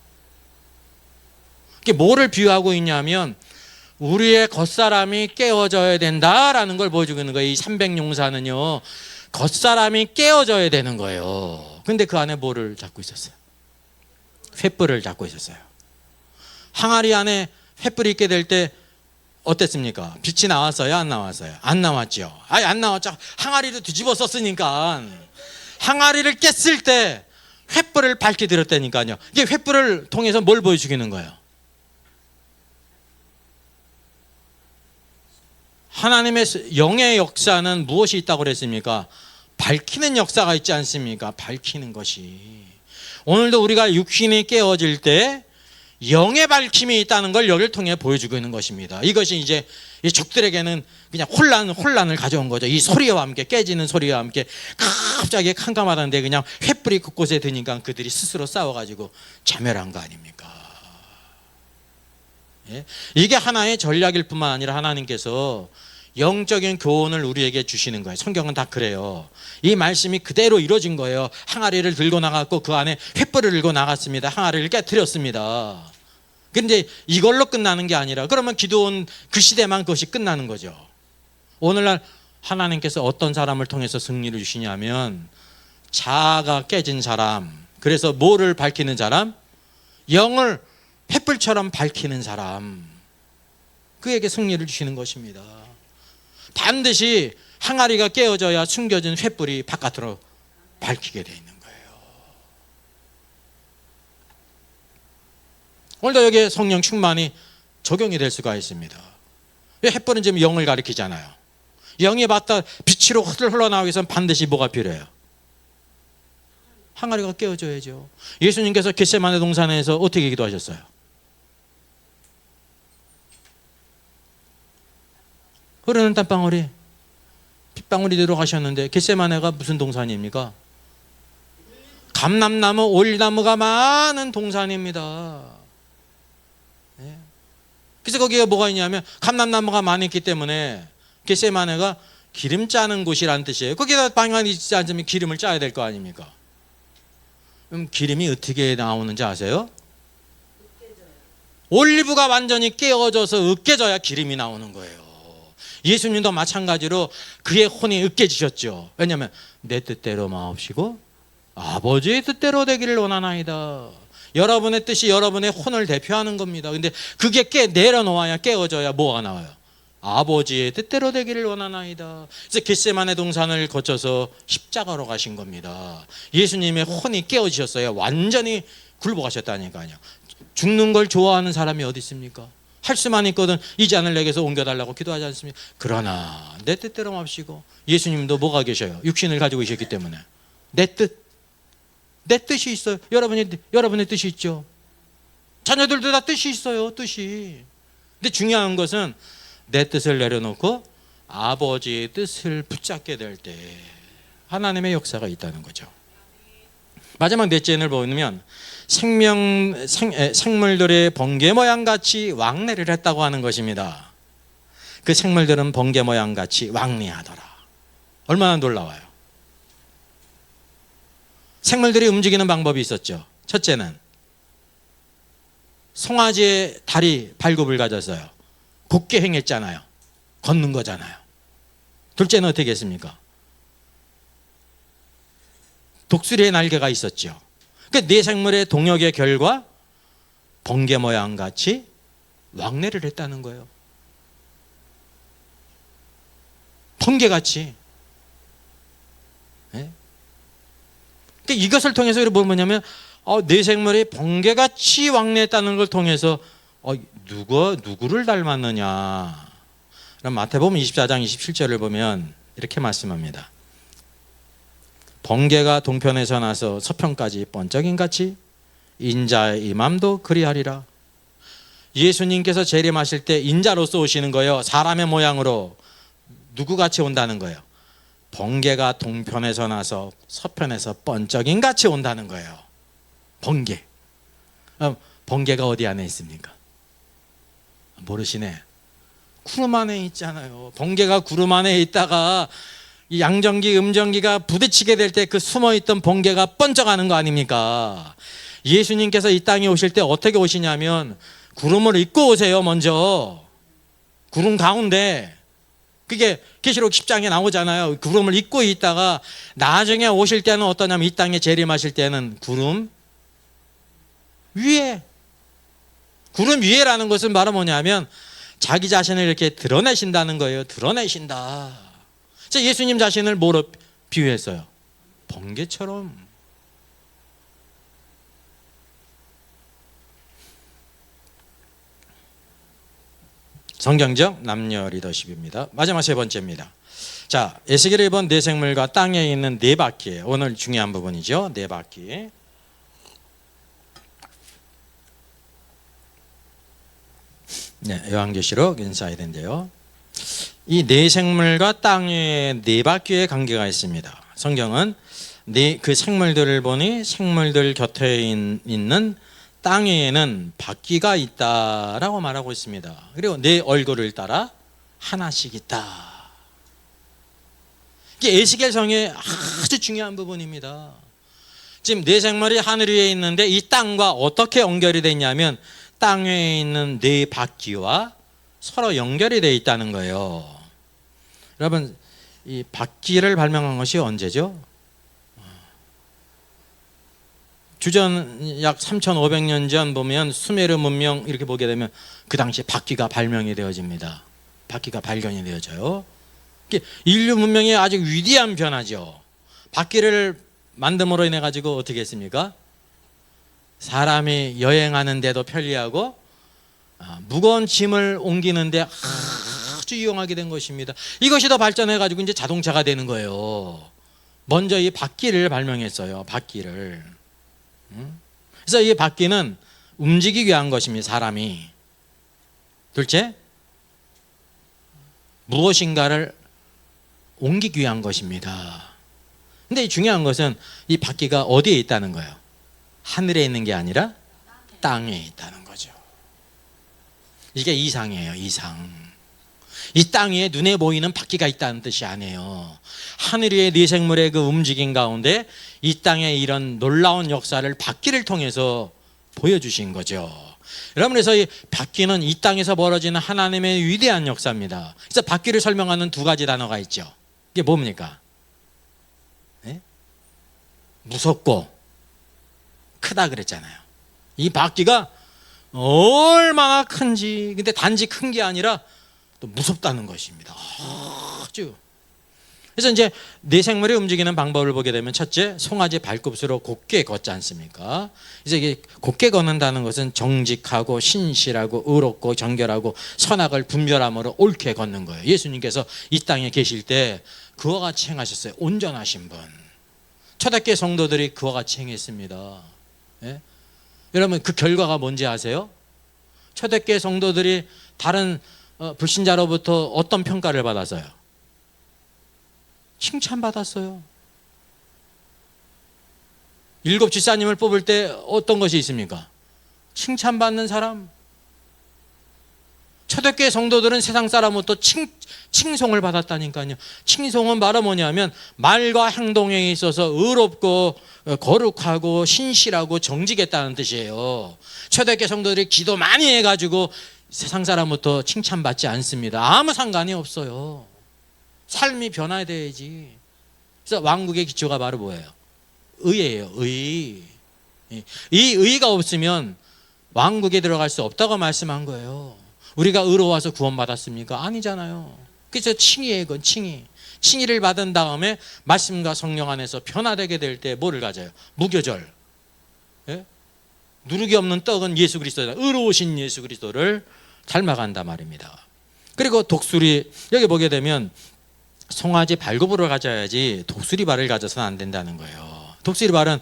이게 뭐를 비유하고 있냐면 우리의 겉사람이 깨어져야 된다라는 걸 보여주고 있는 거예요. 이 300용사는요, 겉사람이 깨어져야 되는 거예요. 근데 그 안에 뭐를 잡고 있었어요? 횃불을 잡고 있었어요. 항아리 안에 횃불이 있게 될 때 어땠습니까? 빛이 나왔어요? 안 나왔어요? 안 나왔죠. 아니, 안 나왔죠. 항아리를 뒤집어 썼으니까. 항아리를 깼을 때 횃불을 밝게 들었다니까요. 이게 횃불을 통해서 뭘 보여주기는 거예요? 하나님의 영의 역사는 무엇이 있다고 그랬습니까? 밝히는 역사가 있지 않습니까? 밝히는 것이. 오늘도 우리가 육신이 깨어질 때 영의 밝힘이 있다는 걸 여기를 통해 보여주고 있는 것입니다. 이것이 이제 이 적들에게는 그냥 혼란을 가져온 거죠. 이 소리와 함께, 깨지는 소리와 함께 갑자기 캄캄하다는데 그냥 횃불이 곳곳에 드니까 그들이 스스로 싸워가지고 자멸한 거 아닙니까? 예? 이게 하나의 전략일 뿐만 아니라 하나님께서 영적인 교훈을 우리에게 주시는 거예요. 성경은 다 그래요. 이 말씀이 그대로 이루어진 거예요. 항아리를 들고 나갔고 그 안에 횃불을 들고 나갔습니다. 항아리를 깨트렸습니다. 근데 이걸로 끝나는 게 아니라, 그러면 기드온 그 시대만 그것이 끝나는 거죠. 오늘날 하나님께서 어떤 사람을 통해서 승리를 주시냐면 자아가 깨진 사람, 그래서 뭐를 밝히는 사람? 영을 횃불처럼 밝히는 사람, 그에게 승리를 주시는 것입니다. 반드시 항아리가 깨어져야 숨겨진 횃불이 바깥으로 밝히게 되어 있는 거예요. 오늘도 여기에 성령 충만이 적용이 될 수가 있습니다. 횃불은 지금 영을 가리키잖아요. 영이 맞다 빛으로 흘러나오기 위해서는 반드시 뭐가 필요해요? 항아리가 깨어져야죠. 예수님께서 겟세마네 동산에서 어떻게 기도하셨어요? 흐르는 땀방울이 핏방울이 들어가셨는데, 겟세마네가 무슨 동산입니까? 감람나무, 올리나무가 많은 동산입니다. 네. 그래서 거기에 뭐가 있냐면 감람나무가 많이 있기 때문에 겟세마네가 기름 짜는 곳이라는 뜻이에요. 거기다 방안이 있지 않으면 기름을 짜야 될 거 아닙니까? 그럼 기름이 어떻게 나오는지 아세요? 올리브가 완전히 깨어져서 으깨져야 기름이 나오는 거예요. 예수님도 마찬가지로 그의 혼이 으깨지셨죠. 왜냐하면 내 뜻대로 마옵시고 아버지의 뜻대로 되기를 원하나이다. 여러분의 뜻이 여러분의 혼을 대표하는 겁니다. 근데 그게 내려놓아야, 깨어져야 뭐가 나와요? 아버지의 뜻대로 되기를 원하나이다. 그래서 겟세마네 동산을 거쳐서 십자가로 가신 겁니다. 예수님의 혼이 깨어지셨어요. 완전히 굴복하셨다니까요. 죽는 걸 좋아하는 사람이 어디 있습니까? 할 수만 있거든 이 잔을 내게서 옮겨달라고 기도하지 않습니까? 그러나 내 뜻대로 맙시고. 예수님도 뭐가 계셔요? 육신을 가지고 계셨기 때문에 내 뜻이 있어요. 여러분의 뜻이 있죠. 자녀들도 다 뜻이 있어요. 뜻이. 근데 중요한 것은 내 뜻을 내려놓고 아버지의 뜻을 붙잡게 될 때 하나님의 역사가 있다는 거죠. 마지막 넷째를 보면 생물들의 번개 모양같이 왕래를 했다고 하는 것입니다. 그 생물들은 번개 모양같이 왕래하더라. 얼마나 놀라워요. 생물들이 움직이는 방법이 있었죠. 첫째는 송아지의 다리 발굽을 가졌어요. 곧게 행했잖아요. 걷는 거잖아요. 둘째는 어떻게 했습니까? 독수리의 날개가 있었죠. 그 네 생물의 동역의 결과 번개 모양 같이 왕래를 했다는 거예요. 번개같이. 네? 그러니까 이것을 통해서 우리가 뭘 보냐면 네 생물이 번개같이 왕래했다는 걸 통해서 누구를 닮았느냐. 그럼 마태복음 24장 27절을 보면 이렇게 말씀합니다. 번개가 동편에서 나서 서편까지 번쩍임같이 인자의 임함도 그리하리라. 예수님께서 재림하실 때 인자로서 오시는 거예요. 사람의 모양으로 누구같이 온다는 거예요. 번개가 동편에서 나서 서편에서 번쩍임같이 온다는 거예요. 번개. 번개가 어디 안에 있습니까? 모르시네. 구름 안에 있잖아요. 번개가 구름 안에 있다가 이 양전기, 음전기가 부딪히게 될 때 그 숨어있던 번개가 번쩍하는 거 아닙니까? 예수님께서 이 땅에 오실 때 어떻게 오시냐면 구름을 입고 오세요. 먼저 구름 가운데, 그게 계시록 10장에 나오잖아요. 구름을 입고 있다가 나중에 오실 때는 어떠냐면 이 땅에 재림하실 때는 구름 위에. 구름 위에라는 것은 바로 뭐냐면 자기 자신을 이렇게 드러내신다는 거예요. 드러내신다. 예수님 자신을 뭐로 비유했어요? 번개처럼. 성경적 남녀 리더십입니다. 마지막 세 번째입니다. 자, 에스겔이 본 네 생물과 땅에 있는 네 바퀴. 오늘 중요한 부분이죠. 네 바퀴. 네, 요한계시록 인사이드인데요. 이 네 생물과 땅의 네 바퀴의 관계가 있습니다. 성경은 그 생물들을 보니 생물들 곁에 있는 땅에는 바퀴가 있다라고 말하고 있습니다. 그리고 네 얼굴을 따라 하나씩 있다. 이게 에스겔성의 아주 중요한 부분입니다. 지금 네 생물이 하늘 위에 있는데 이 땅과 어떻게 연결이 되냐면 땅 위에 있는 네 바퀴와 서로 연결이 되어 있다는 거예요. 여러분, 이 바퀴를 발명한 것이 언제죠? 주전 약 3,500년 전 보면 수메르 문명 이렇게 보게 되면 그 당시 바퀴가 발명이 되어집니다. 바퀴가 발견이 되어져요. 인류 문명의 아주 위대한 변화죠. 바퀴를 만듦으로 인해 가지고 어떻게 했습니까? 사람이 여행하는데도 편리하고 무거운 짐을 옮기는데 아주 이용하게 된 것입니다. 이것이 더 발전해 가지고 이제 자동차가 되는 거예요. 먼저 이 바퀴를 발명했어요. 바퀴를. 그래서 이 바퀴는 움직이기 위한 것입니다. 사람이. 둘째, 무엇인가를 옮기기 위한 것입니다. 근데 중요한 것은 이 바퀴가 어디에 있다는 거예요? 하늘에 있는 게 아니라 땅에 있다는 거죠. 이게 이상이에요. 이상. 이 땅에 눈에 보이는 바퀴가 있다는 뜻이 아니에요. 하늘 위의 네 생물의 그 움직임 가운데 이 땅에 이런 놀라운 역사를 바퀴를 통해서 보여주신 거죠. 여러분, 그래서 이 바퀴는 이 땅에서 벌어지는 하나님의 위대한 역사입니다. 그래서 바퀴를 설명하는 두 가지 단어가 있죠. 이게 뭡니까? 네? 무섭고 크다 그랬잖아요. 이 바퀴가 얼마나 큰지, 근데 단지 큰 게 아니라 또 무섭다는 것입니다. 아주. 그래서 이제 네 생물이 움직이는 방법을 보게 되면 첫째, 송아지 발굽스로 곧게 걷지 않습니까? 그래서 이게 곧게 걷는다는 것은 정직하고 신실하고 의롭고 정결하고 선악을 분별함으로 옳게 걷는 거예요. 예수님께서 이 땅에 계실 때 그와 같이 행하셨어요. 온전하신 분. 초대교회 성도들이 그와 같이 행했습니다. 예? 여러분, 그 결과가 뭔지 아세요? 초대교회 성도들이 다른 불신자로부터 어떤 평가를 받았어요? 칭찬받았어요. 7 집사님을 뽑을 때 어떤 것이 있습니까? 칭찬받는 사람. 초대교회 성도들은 세상 사람부터 칭송을 받았다니까요. 칭송은 바로 뭐냐면 말과 행동에 있어서 의롭고 거룩하고 신실하고 정직했다는 뜻이에요. 초대교회 성도들이 기도 많이 해가지고 세상 사람부터 칭찬받지 않습니다. 아무 상관이 없어요. 삶이 변화돼야지. 그래서 왕국의 기초가 바로 뭐예요? 의예요. 의. 이 의가 없으면 왕국에 들어갈 수 없다고 말씀한 거예요. 우리가 의로워서 구원받았습니까? 아니잖아요. 그래서 칭의예요. 그건 칭의. 칭의를 받은 다음에 말씀과 성령 안에서 변화되게 될 때 뭐를 가져요? 무교절. 예? 누룩이 없는 떡은 예수 그리스도다. 의로우신 예수 그리스도를 닮아간다 말입니다. 그리고 독수리, 여기 보게 되면 송아지 발굽으로 가져야지 독수리 발을 가져서는 안 된다는 거예요. 독수리 발은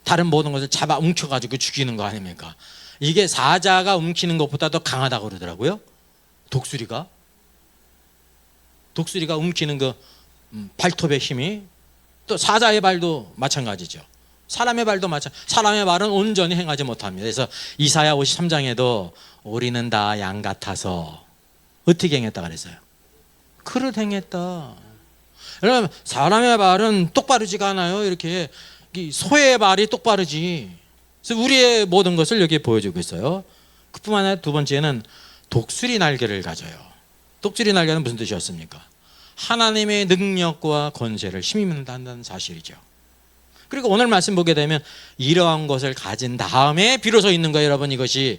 다른 모든 것을 잡아 움켜가지고 죽이는 거 아닙니까? 이게 사자가 움키는 것보다 더 강하다고 그러더라고요. 독수리가 움키는 그 발톱의 힘이, 또 사자의 발도 마찬가지죠. 사람의 발도 사람의 발은 온전히 행하지 못합니다. 그래서 이사야 53장에도 우리는 다 양 같아서 어떻게 행했다 그랬어요? 그릇 행했다. 여러분, 사람의 발은 똑바르지가 않아요. 이렇게 소의 발이 똑바르지. 그래서 우리의 모든 것을 여기에 보여주고 있어요. 그뿐만 아니라 두 번째는 독수리 날개를 가져요. 독수리 날개는 무슨 뜻이었습니까? 하나님의 능력과 권세를 힘입는다는 사실이죠. 그리고 오늘 말씀 보게 되면 이러한 것을 가진 다음에 비로소 있는 거예요. 여러분, 이것이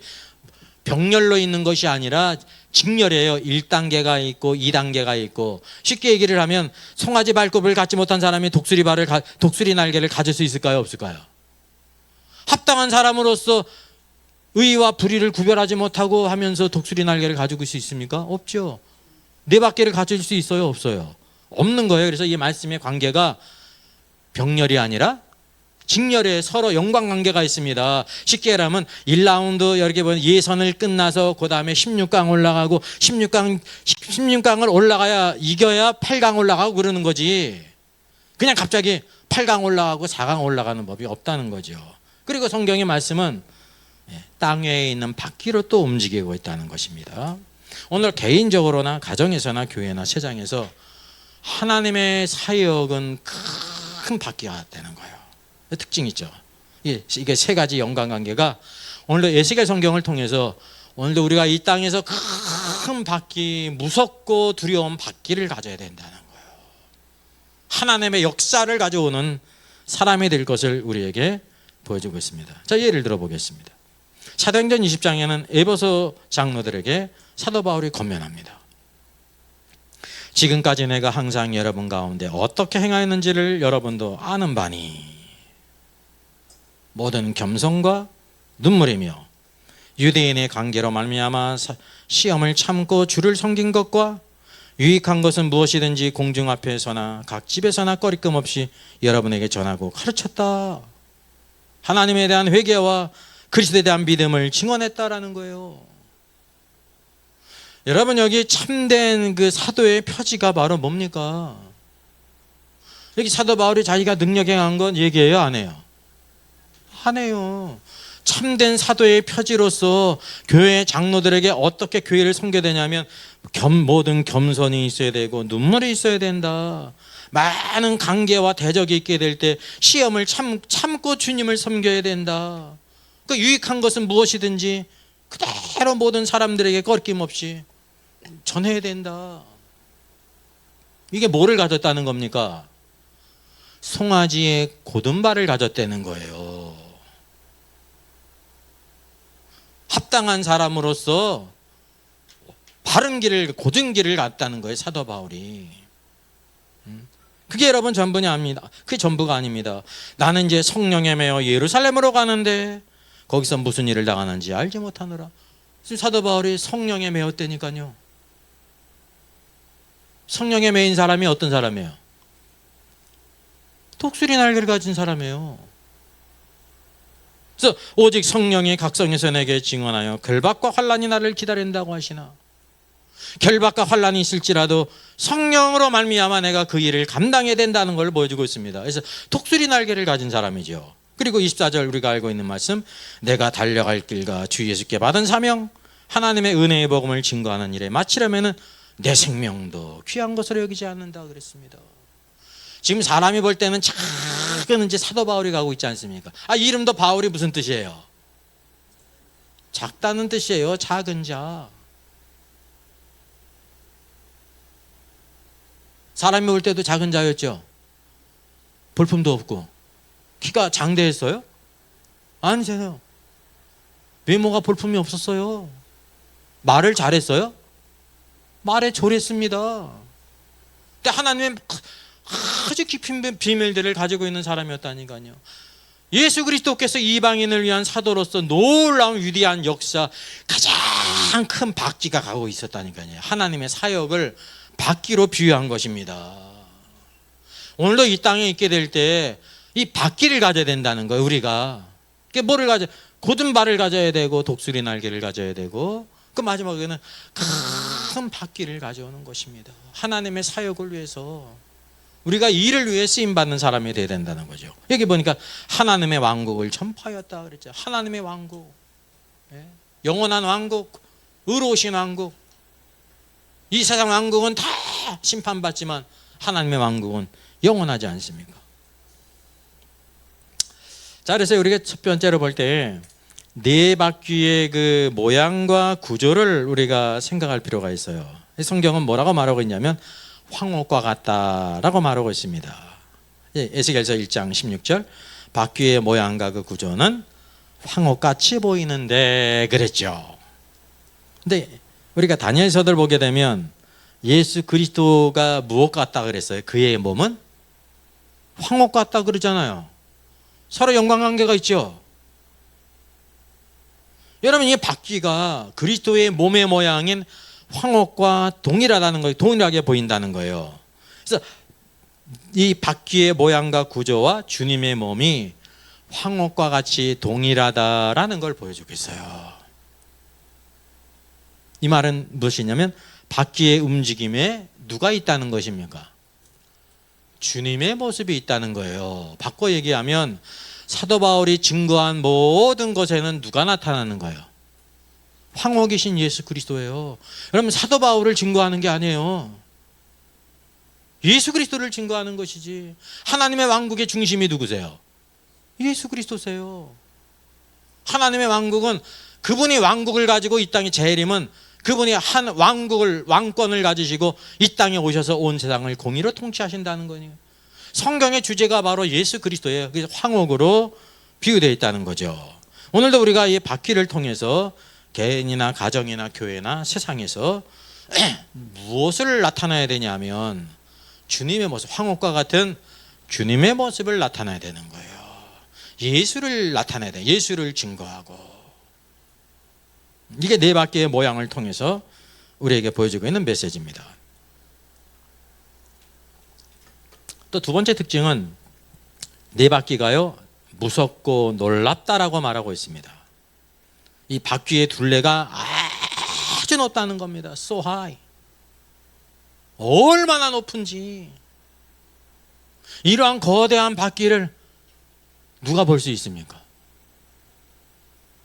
병렬로 있는 것이 아니라 직렬이에요. 1단계가 있고 2단계가 있고, 쉽게 얘기를 하면 송아지 발굽을 갖지 못한 사람이 독수리 날개를 가질 수 있을까요? 없을까요? 합당한 사람으로서 의와 불의를 구별하지 못하고 하면서 독수리 날개를 가지고 있을 수 있습니까? 없죠. 네 바퀴를 가질 수 있어요? 없어요. 없는 거예요. 그래서 이 말씀의 관계가 병렬이 아니라 직렬에 서로 연관관계가 있습니다. 쉽게 말하면 1라운드 여기 보면 예선을 끝나서 그 다음에 16강 올라가고 16강을 올라가야 이겨야 8강 올라가고 그러는 거지. 그냥 갑자기 8강 올라가고 4강 올라가는 법이 없다는 거죠. 그리고 성경의 말씀은 땅 위에 있는 바퀴로 또 움직이고 있다는 것입니다. 오늘 개인적으로나 가정에서나 교회나 세상에서 하나님의 사역은 큰 바퀴가 되는 거예요. 특징이 있죠. 이게 세 가지 연관관계가 오늘도 에스겔 성경을 통해서 오늘도 우리가 이 땅에서 큰 바퀴, 무섭고 두려운 바퀴를 가져야 된다는 거예요. 하나님의 역사를 가져오는 사람이 될 것을 우리에게 보여주고 있습니다. 자, 예를 들어 보겠습니다. 사도행전 20장에는 에베소 장로들에게 사도 바울이 권면합니다. 지금까지 내가 항상 여러분 가운데 어떻게 행하였는지를 여러분도 아는 바니 모든 겸손과 눈물이며 유대인의 관계로 말미암아 시험을 참고 주를 섬긴 것과 유익한 것은 무엇이든지 공중 앞에서나 각 집에서나 꺼리낌 없이 여러분에게 전하고 가르쳤다. 하나님에 대한 회개와 그리스도에 대한 믿음을 증언했다라는 거예요. 여러분, 여기 참된 그 사도의 표지가 바로 뭡니까? 여기 사도 바울이 자기가 능력 행한 건 얘기해요, 안 해요? 안 해요. 참된 사도의 표지로서 교회 장로들에게 어떻게 교회를 섬겨야 되냐면 모든 겸손이 있어야 되고 눈물이 있어야 된다. 많은 관계와 대적이 있게 될 때 시험을 참고 주님을 섬겨야 된다. 그 유익한 것은 무엇이든지 그대로 모든 사람들에게 거리낌 없이 전해야 된다. 이게 뭐를 가졌다는 겁니까? 송아지의 곧은 발을 가졌다는 거예요. 합당한 사람으로서 바른 길을, 곧은 길을 갔다는 거예요, 사도 바울이. 그게 여러분 전부냐 합니다. 그게 전부가 아닙니다. 나는 이제 성령에 매여 예루살렘으로 가는데 거기서 무슨 일을 당하는지 알지 못하노라. 지금 사도 바울이 성령에 매였다니까요. 성령에 매인 사람이 어떤 사람이에요? 독수리 날개를 가진 사람이에요. 그래서 오직 성령이 각성에서 내게 증언하여 결박과 환난이 나를 기다린다고 하시나. 결박과 환난이 있을지라도 성령으로 말미암아 내가 그 일을 감당해야 된다는 걸 보여주고 있습니다. 그래서 독수리 날개를 가진 사람이죠. 그리고 24절 우리가 알고 있는 말씀, 내가 달려갈 길과 주 예수께 받은 사명, 하나님의 은혜의 복음을 증거하는 일에 마치려면은 내 생명도 귀한 것으로 여기지 않는다 그랬습니다. 지금 사람이 볼 때는 작은 이제 사도 바울이 가고 있지 않습니까? 이름도 바울이 무슨 뜻이에요? 작다는 뜻이에요. 작은 자. 사람이 볼 때도 작은 자였죠. 볼품도 없고 키가 장대했어요? 아니세요. 외모가 볼품이 없었어요. 말을 잘했어요? 말에 졸했습니다. 근데 하나님의 아주 깊은 비밀들을 가지고 있는 사람이었다니까요. 예수 그리스도께서 이방인을 위한 사도로서 놀라운 위대한 역사, 가장 큰 박쥐가 가고 있었다니까요. 하나님의 사역을 박쥐로 비유한 것입니다. 오늘도 이 땅에 있게 될 때 이 박쥐를 가져야 된다는 거예요. 우리가 뭐를 가져? 곧은 발을 가져야 되고 독수리 날개를 가져야 되고, 그 마지막에는 큰 박쥐를 가져오는 것입니다. 하나님의 사역을 위해서, 우리가 일을 위해 쓰임받는 사람이 되어야 된다는 거죠. 여기 보니까 하나님의 왕국을 전파하였다 그랬죠. 하나님의 왕국, 영원한 왕국, 의로우신 왕국. 이 세상 왕국은 다 심판받지만 하나님의 왕국은 영원하지 않습니까? 자, 그래서 우리가 첫 번째로 볼 때 네 바퀴의 그 모양과 구조를 우리가 생각할 필요가 있어요. 성경은 뭐라고 말하고 있냐면 황홀과 같다라고 말하고 있습니다. 에스겔서 1장 16절, 바퀴의 모양과 그 구조는 황홀같이 보이는데 그랬죠. 근데 우리가 다니엘서들 보게 되면 예수 그리스도가 무엇 같다 그랬어요? 그의 몸은 황홀 같다 그러잖아요. 서로 연관관계가 있죠. 여러분, 이 바퀴가 그리스도의 몸의 모양인 황홀과 동일하다는 거예요. 동일하게 보인다는 거예요. 그래서 이 바퀴의 모양과 구조와 주님의 몸이 황홀과 같이 동일하다라는 걸 보여주고 있어요. 이 말은 무엇이냐면 바퀴의 움직임에 누가 있다는 것입니까? 주님의 모습이 있다는 거예요. 바꿔 얘기하면 사도 바울이 증거한 모든 것에는 누가 나타나는 거예요? 황홀이신 예수 그리스도예요. 여러분, 사도 바울을 증거하는 게 아니에요. 예수 그리스도를 증거하는 것이지. 하나님의 왕국의 중심이 누구세요? 예수 그리스도세요. 하나님의 왕국은 그분이 왕국을 가지고 이 땅에 재림은 그분이 한 왕권을 가지시고 이 땅에 오셔서 온 세상을 공의로 통치하신다는 거예요. 성경의 주제가 바로 예수 그리스도예요. 그래서 황홀으로 비유되어 있다는 거죠. 오늘도 우리가 이 바퀴를 통해서 개인이나 가정이나 교회나 세상에서 무엇을 나타내야 되냐면 주님의 모습, 황홀과 같은 주님의 모습을 나타내야 되는 거예요. 예수를 나타내야 돼요. 예수를 증거하고. 이게 네 바퀴의 모양을 통해서 우리에게 보여주고 있는 메시지입니다. 또 두 번째 특징은 네 바퀴가요 무섭고 놀랍다라고 말하고 있습니다. 이 바퀴의 둘레가 아주 높다는 겁니다. So high. 얼마나 높은지. 이러한 거대한 바퀴를 누가 볼 수 있습니까?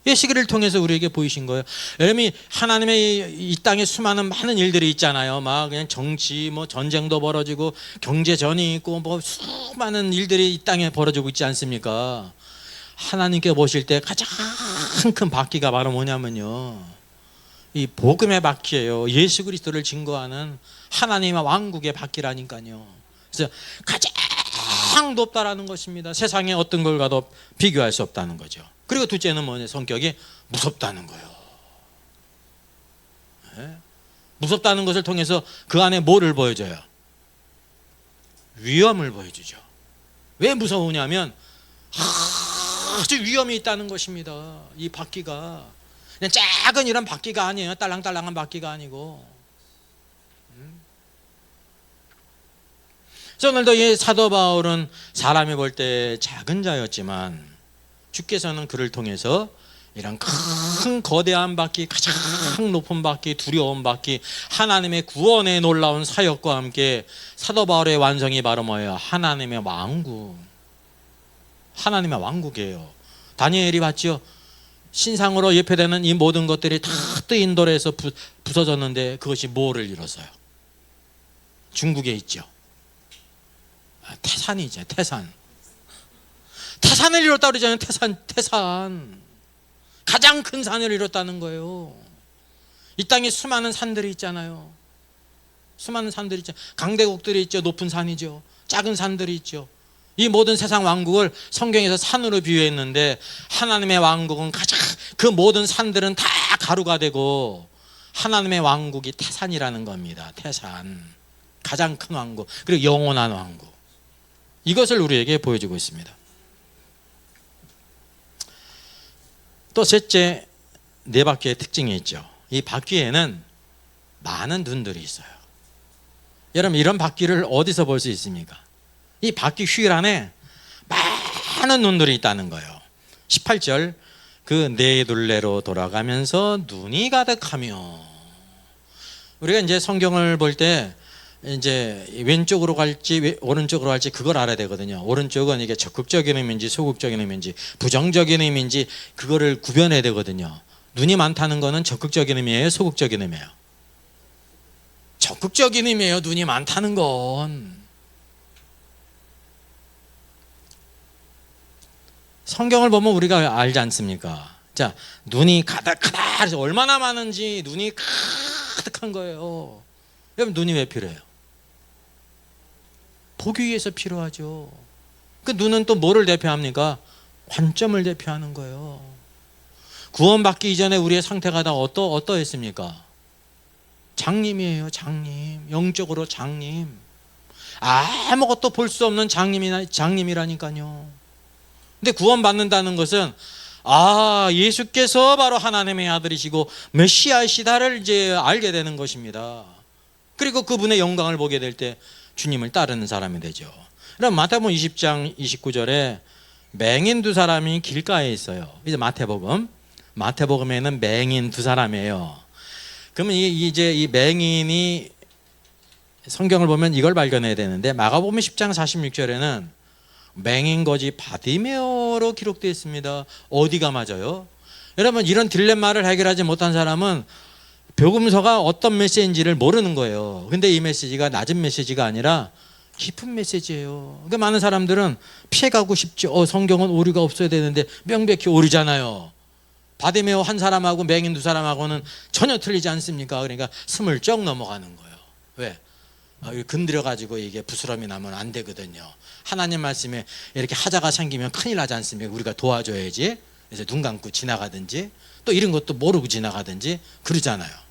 이 시기를 통해서 우리에게 보이신 거예요. 여러분이 하나님의 이 땅에 수많은 많은 일들이 있잖아요. 막 그냥 정치, 뭐 전쟁도 벌어지고 경제전이 있고 뭐 수많은 일들이 이 땅에 벌어지고 있지 않습니까? 하나님께 보실 때 가장 큰 바퀴가 바로 뭐냐면요, 이 복음의 바퀴예요. 예수 그리스도를 증거하는 하나님의 왕국의 바퀴라니까요. 그래서 가장 높다라는 것입니다. 세상에 어떤 걸과도 비교할 수 없다는 거죠. 그리고 둘째는 뭐냐? 성격이 무섭다는 거예요. 네? 무섭다는 것을 통해서 그 안에 뭐를 보여줘요? 위험을 보여주죠. 왜 무서우냐면 아주 위험이 있다는 것입니다. 이 바퀴가 그냥 작은 이런 바퀴가 아니에요. 딸랑딸랑한 바퀴가 아니고. 그래서 오늘도 이 사도 바울은 사람이 볼 때 작은 자였지만 주께서는 그를 통해서 이런 큰 거대한 바퀴, 가장 높은 바퀴, 두려운 바퀴, 하나님의 구원의 놀라운 사역과 함께 사도 바울의 완성이 바로 뭐예요? 하나님의 왕국. 하나님의 왕국이에요. 다니엘이 봤죠? 신상으로 예표되는 이 모든 것들이 다 뜨인 돌에서 부서졌는데 그것이 뭐를 이뤘어요? 중국에 있죠. 태산이죠. 태산을 이뤘다고 그러잖아요. 태산. 가장 큰 산을 이뤘다는 거예요. 이 땅에 수많은 산들이 있잖아요. 수많은 산들이 있죠. 강대국들이 있죠. 높은 산이죠. 작은 산들이 있죠. 이 모든 세상 왕국을 성경에서 산으로 비유했는데 하나님의 왕국은 가장 그 모든 산들은 다 가루가 되고 하나님의 왕국이 태산이라는 겁니다. 태산. 가장 큰 왕국. 그리고 영원한 왕국. 이것을 우리에게 보여주고 있습니다. 또 셋째, 네 바퀴의 특징이 있죠. 이 바퀴에는 많은 눈들이 있어요. 여러분, 이런 바퀴를 어디서 볼 수 있습니까? 이 바퀴 휠 안에 많은 눈들이 있다는 거예요. 18절, 그 네 둘레로 돌아가면서 눈이 가득하며. 우리가 이제 성경을 볼 때 이제 왼쪽으로 갈지 오른쪽으로 갈지 그걸 알아야 되거든요. 오른쪽은 이게 적극적인 의미인지 소극적인 의미인지 부정적인 의미인지 그거를 구별해야 되거든요. 눈이 많다는 거는 적극적인 의미예요, 소극적인 의미예요? 적극적인 의미예요. 눈이 많다는 건. 성경을 보면 우리가 알지 않습니까? 자, 눈이 가득하다. 얼마나 많은지 눈이 가득한 거예요. 여러분, 눈이 왜 필요해요? 보기 위해서 필요하죠. 그 눈은 또 뭐를 대표합니까? 관점을 대표하는 거예요. 구원받기 이전에 우리의 상태가 다 어떠했습니까? 장님이에요. 장님. 영적으로 장님. 아무것도 볼 수 없는 장님이라니까요. 근데 구원받는다는 것은 예수께서 바로 하나님의 아들이시고 메시아이시다를 이제 알게 되는 것입니다. 그리고 그분의 영광을 보게 될 때 주님을 따르는 사람이 되죠. 그럼 마태복음 20장 29절에 맹인 두 사람이 길가에 있어요. 이제 마태복음에는 맹인 두 사람이에요. 그러면 이제 이 맹인이 성경을 보면 이걸 발견해야 되는데 마가복음 10장 46절에는 맹인 거지 바디메오로 기록되어 있습니다. 어디가 맞아요? 여러분, 이런 딜레마를 해결하지 못한 사람은 복음서가 어떤 메시지인지를 모르는 거예요. 근데 이 메시지가 낮은 메시지가 아니라 깊은 메시지예요. 그러니까 많은 사람들은 피해가고 싶죠. 성경은 오류가 없어야 되는데 명백히 오류잖아요. 바디메오 한 사람하고 맹인 두 사람하고는 전혀 틀리지 않습니까? 그러니까 스물쩍 넘어가는 거예요. 왜? 건드려가지고 이게 부스럼이 나면 안 되거든요. 하나님 말씀에 이렇게 하자가 생기면 큰일 나지 않습니까? 우리가 도와줘야지. 그래서 눈 감고 지나가든지 또 이런 것도 모르고 지나가든지 그러잖아요.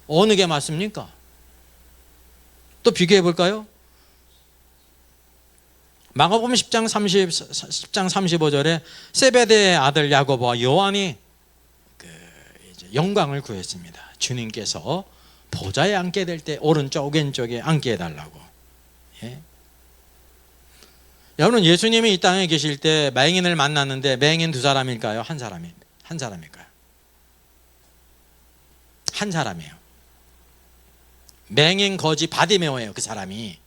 어느 게 맞습니까? 또 비교해 볼까요? 마가복음 10장 35절에 세베대의 아들 야고보와 요한이 이제 영광을 구했습니다. 주님께서 보좌에 앉게 될 때 오른쪽 왼쪽에 앉게 해달라고. 예? 여러분, 예수님이 이 땅에 계실 때 맹인을 만났는데 맹인 두 사람일까요? 한 사람일까요? 한 사람이에요. 맹인 거지 바디메오예요. 그 사람이.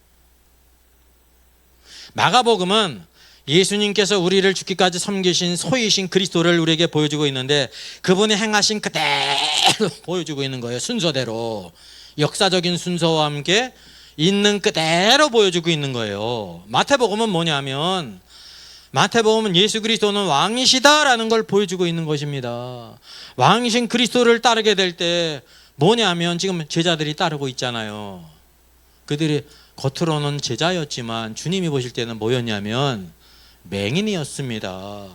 마가복음은 예수님께서 우리를 죽기까지 섬기신 소이신 그리스도를 우리에게 보여주고 있는데 그분이 행하신 그대로 보여주고 있는 거예요. 순서대로. 역사적인 순서와 함께 있는 그대로 보여주고 있는 거예요. 마태복음은 뭐냐면 마태복음은 예수 그리스도는 왕이시다라는 걸 보여주고 있는 것입니다. 왕이신 그리스도를 따르게 될 때 뭐냐면 지금 제자들이 따르고 있잖아요. 그들이 겉으로는 제자였지만 주님이 보실 때는 뭐였냐면 맹인이었습니다.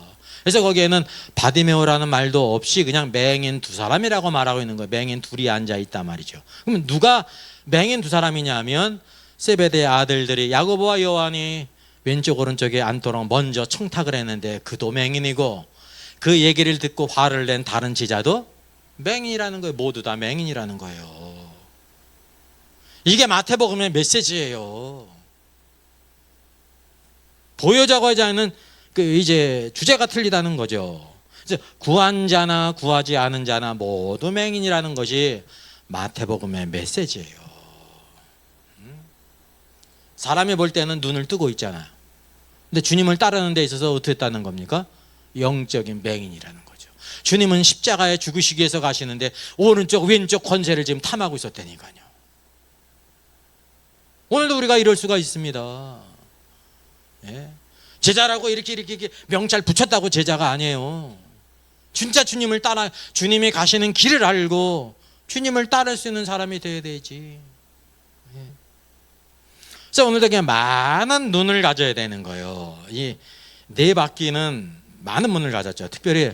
그래서 거기에는 바디메오라는 말도 없이 그냥 맹인 두 사람이라고 말하고 있는 거예요. 맹인 둘이 앉아 있단 말이죠. 그럼 누가 맹인 두 사람이냐면 세베대의 아들들이 야고보와 요한이 왼쪽 오른쪽에 앉도록 먼저 청탁을 했는데 그도 맹인이고 그 얘기를 듣고 화를 낸 다른 제자도 맹인이라는 거예요. 모두 다 맹인이라는 거예요. 이게 마태복음의 메시지예요. 보여자고자 하는 이제 주제가 틀리다는 거죠. 그래서 구한 자나 구하지 않은 자나 모두 맹인이라는 것이 마태복음의 메시지예요. 사람이 볼 때는 눈을 뜨고 있잖아요. 근데 주님을 따르는 데 있어서 어떻게 따는 겁니까? 영적인 맹인이라는 거죠. 주님은 십자가에 죽으시기 위해서 가시는데 오른쪽 왼쪽 권세를 지금 탐하고 있었다니까요. 오늘도 우리가 이럴 수가 있습니다. 예? 제자라고 이렇게 명찰 붙였다고 제자가 아니에요. 진짜 주님을 따라 주님이 가시는 길을 알고 주님을 따를 수 있는 사람이 되어야 되지. 예. 그래서 오늘도 그냥 많은 눈을 가져야 되는 거예요. 이 네 바퀴는 많은 눈을 가졌죠. 특별히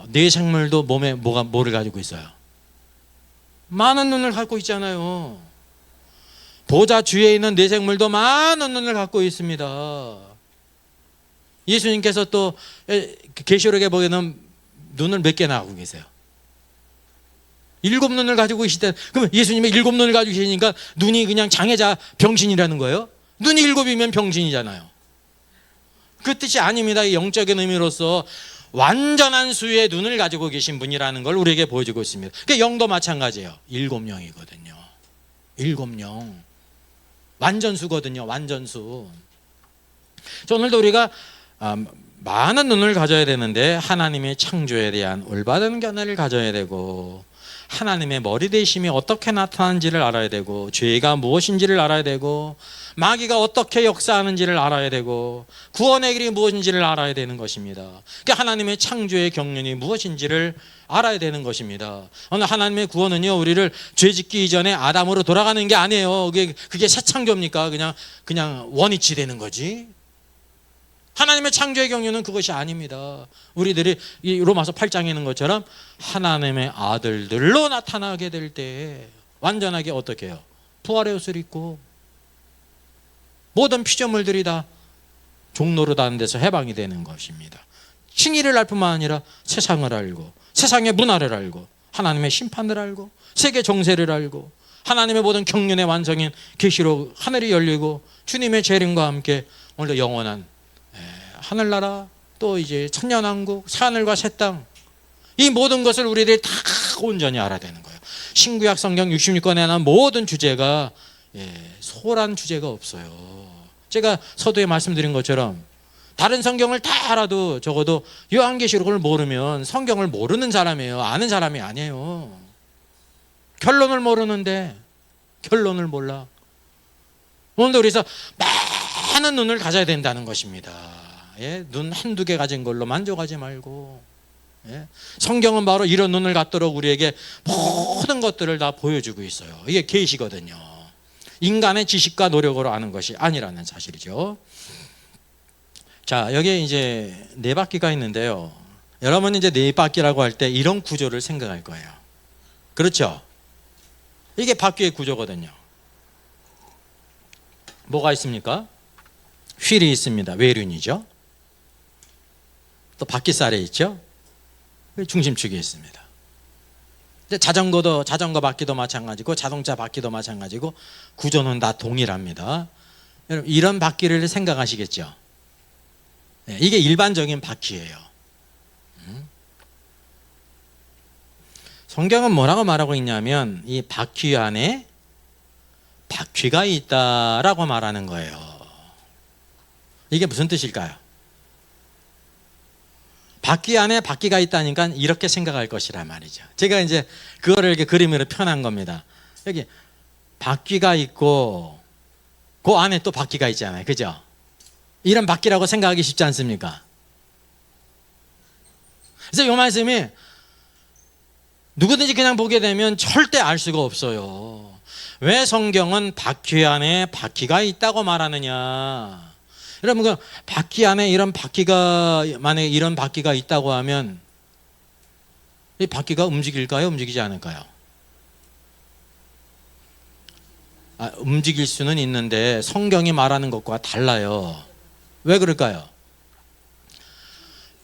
뇌 생물도 몸에 뭐를 가지고 있어요? 많은 눈을 갖고 있잖아요. 보좌 주위에 있는 뇌 생물도 많은 눈을 갖고 있습니다. 예수님께서 또 계시록에 보기에는 눈을 몇 개나 갖고 계세요? 7눈을 가지고 계시대. 그러면 예수님이 7눈을 가지고 계시니까 눈이 그냥 장애자 병신이라는 거예요? 눈이 7이면 병신이잖아요. 그 뜻이 아닙니다. 영적인 의미로서 완전한 수의 눈을 가지고 계신 분이라는 걸 우리에게 보여주고 있습니다. 그러니까 영도 마찬가지예요. 7영이거든요. 7영. 완전수거든요. 완전수. 오늘도 우리가 많은 눈을 가져야 되는데 하나님의 창조에 대한 올바른 견해를 가져야 되고, 하나님의 머리 대심이 어떻게 나타나는지를 알아야 되고, 죄가 무엇인지를 알아야 되고, 마귀가 어떻게 역사하는지를 알아야 되고, 구원의 길이 무엇인지를 알아야 되는 것입니다. 그러니까 하나님의 창조의 경륜이 무엇인지를 알아야 되는 것입니다. 오늘 하나님의 구원은요, 우리를 죄 짓기 이전에 아담으로 돌아가는 게 아니에요. 그게 새 창조입니까? 그냥 원위치 되는 거지. 하나님의 창조의 경륜은 그것이 아닙니다. 우리들이 이 로마서 8장에 있는 것처럼 하나님의 아들들로 나타나게 될 때 완전하게 어떻게 해요? 부활의 옷을 입고 모든 피조물들이 다 종로로 다는 데서 해방이 되는 것입니다. 칭의를 알 뿐만 아니라 세상을 알고, 세상의 문화를 알고, 하나님의 심판을 알고, 세계 정세를 알고, 하나님의 모든 경륜의 완성인 계시록 하늘이 열리고, 주님의 재림과 함께 오늘도 영원한 하늘나라, 또 이제 천년왕국, 하늘과 새 땅, 이 모든 것을 우리들이 다 온전히 알아야 되는 거예요. 신구약 성경 66권에 나온 모든 주제가 소홀한 주제가 없어요. 제가 서두에 말씀드린 것처럼 다른 성경을 다 알아도 적어도 요한계시록을 모르면 성경을 모르는 사람이에요. 아는 사람이 아니에요. 결론을 모르는데 결론을 몰라. 오늘도 그래서 많은 눈을 가져야 된다는 것입니다. 눈 한두 개 가진 걸로 만족하지 말고, 성경은 바로 이런 눈을 갖도록 우리에게 모든 것들을 다 보여주고 있어요. 이게 계시거든요. 인간의 지식과 노력으로 아는 것이 아니라는 사실이죠. 자, 여기에 이제 네 바퀴가 있는데요. 여러분은 이제 네 바퀴라고 할 때 이런 구조를 생각할 거예요. 그렇죠? 이게 바퀴의 구조거든요. 뭐가 있습니까? 휠이 있습니다. 외륜이죠. 또 바퀴살이 있죠. 중심축이 있습니다. 자전거 바퀴도 마찬가지고, 자동차 바퀴도 마찬가지고, 구조는 다 동일합니다. 여러분, 이런 바퀴를 생각하시겠죠? 이게 일반적인 바퀴예요. 성경은 뭐라고 말하고 있냐면 이 바퀴 안에 바퀴가 있다라고 말하는 거예요. 이게 무슨 뜻일까요? 바퀴 안에 바퀴가 있다니까 이렇게 생각할 것이란 말이죠. 제가 이제 그거를 이렇게 그림으로 표현한 겁니다. 여기 바퀴가 있고 그 안에 또 바퀴가 있잖아요. 그죠? 이런 바퀴라고 생각하기 쉽지 않습니까? 그래서 이 말씀이 누구든지 그냥 보게 되면 절대 알 수가 없어요. 왜 성경은 바퀴 안에 바퀴가 있다고 말하느냐? 여러분, 그 바퀴 안에 이런 바퀴가, 만약에 이런 바퀴가 있다고 하면 이 바퀴가 움직일까요? 움직이지 않을까요? 움직일 수는 있는데 성경이 말하는 것과 달라요. 왜 그럴까요?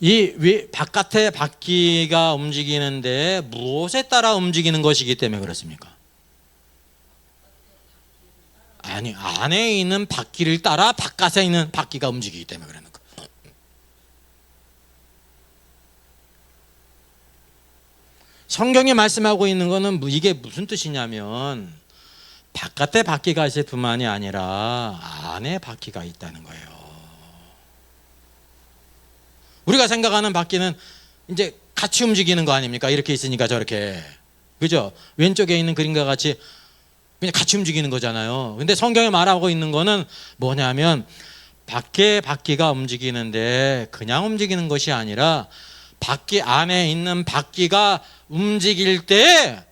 이 바깥의 바퀴가 움직이는데 무엇에 따라 움직이는 것이기 때문에 그렇습니까? 아니, 안에 있는 바퀴를 따라 바깥에 있는 바퀴가 움직이기 때문에 그러는 거예요. 성경이 말씀하고 있는 거는 이게 무슨 뜻이냐면 바깥에 바퀴가 있을 뿐만이 아니라 안에 바퀴가 있다는 거예요. 우리가 생각하는 바퀴는 이제 같이 움직이는 거 아닙니까? 이렇게 있으니까 저렇게, 그죠? 왼쪽에 있는 그림과 같이 그냥 같이 움직이는 거잖아요. 근데 성경에 말하고 있는 거는 뭐냐면 밖에 바퀴가 움직이는데 그냥 움직이는 것이 아니라 바퀴 안에 있는 바퀴가 움직일 때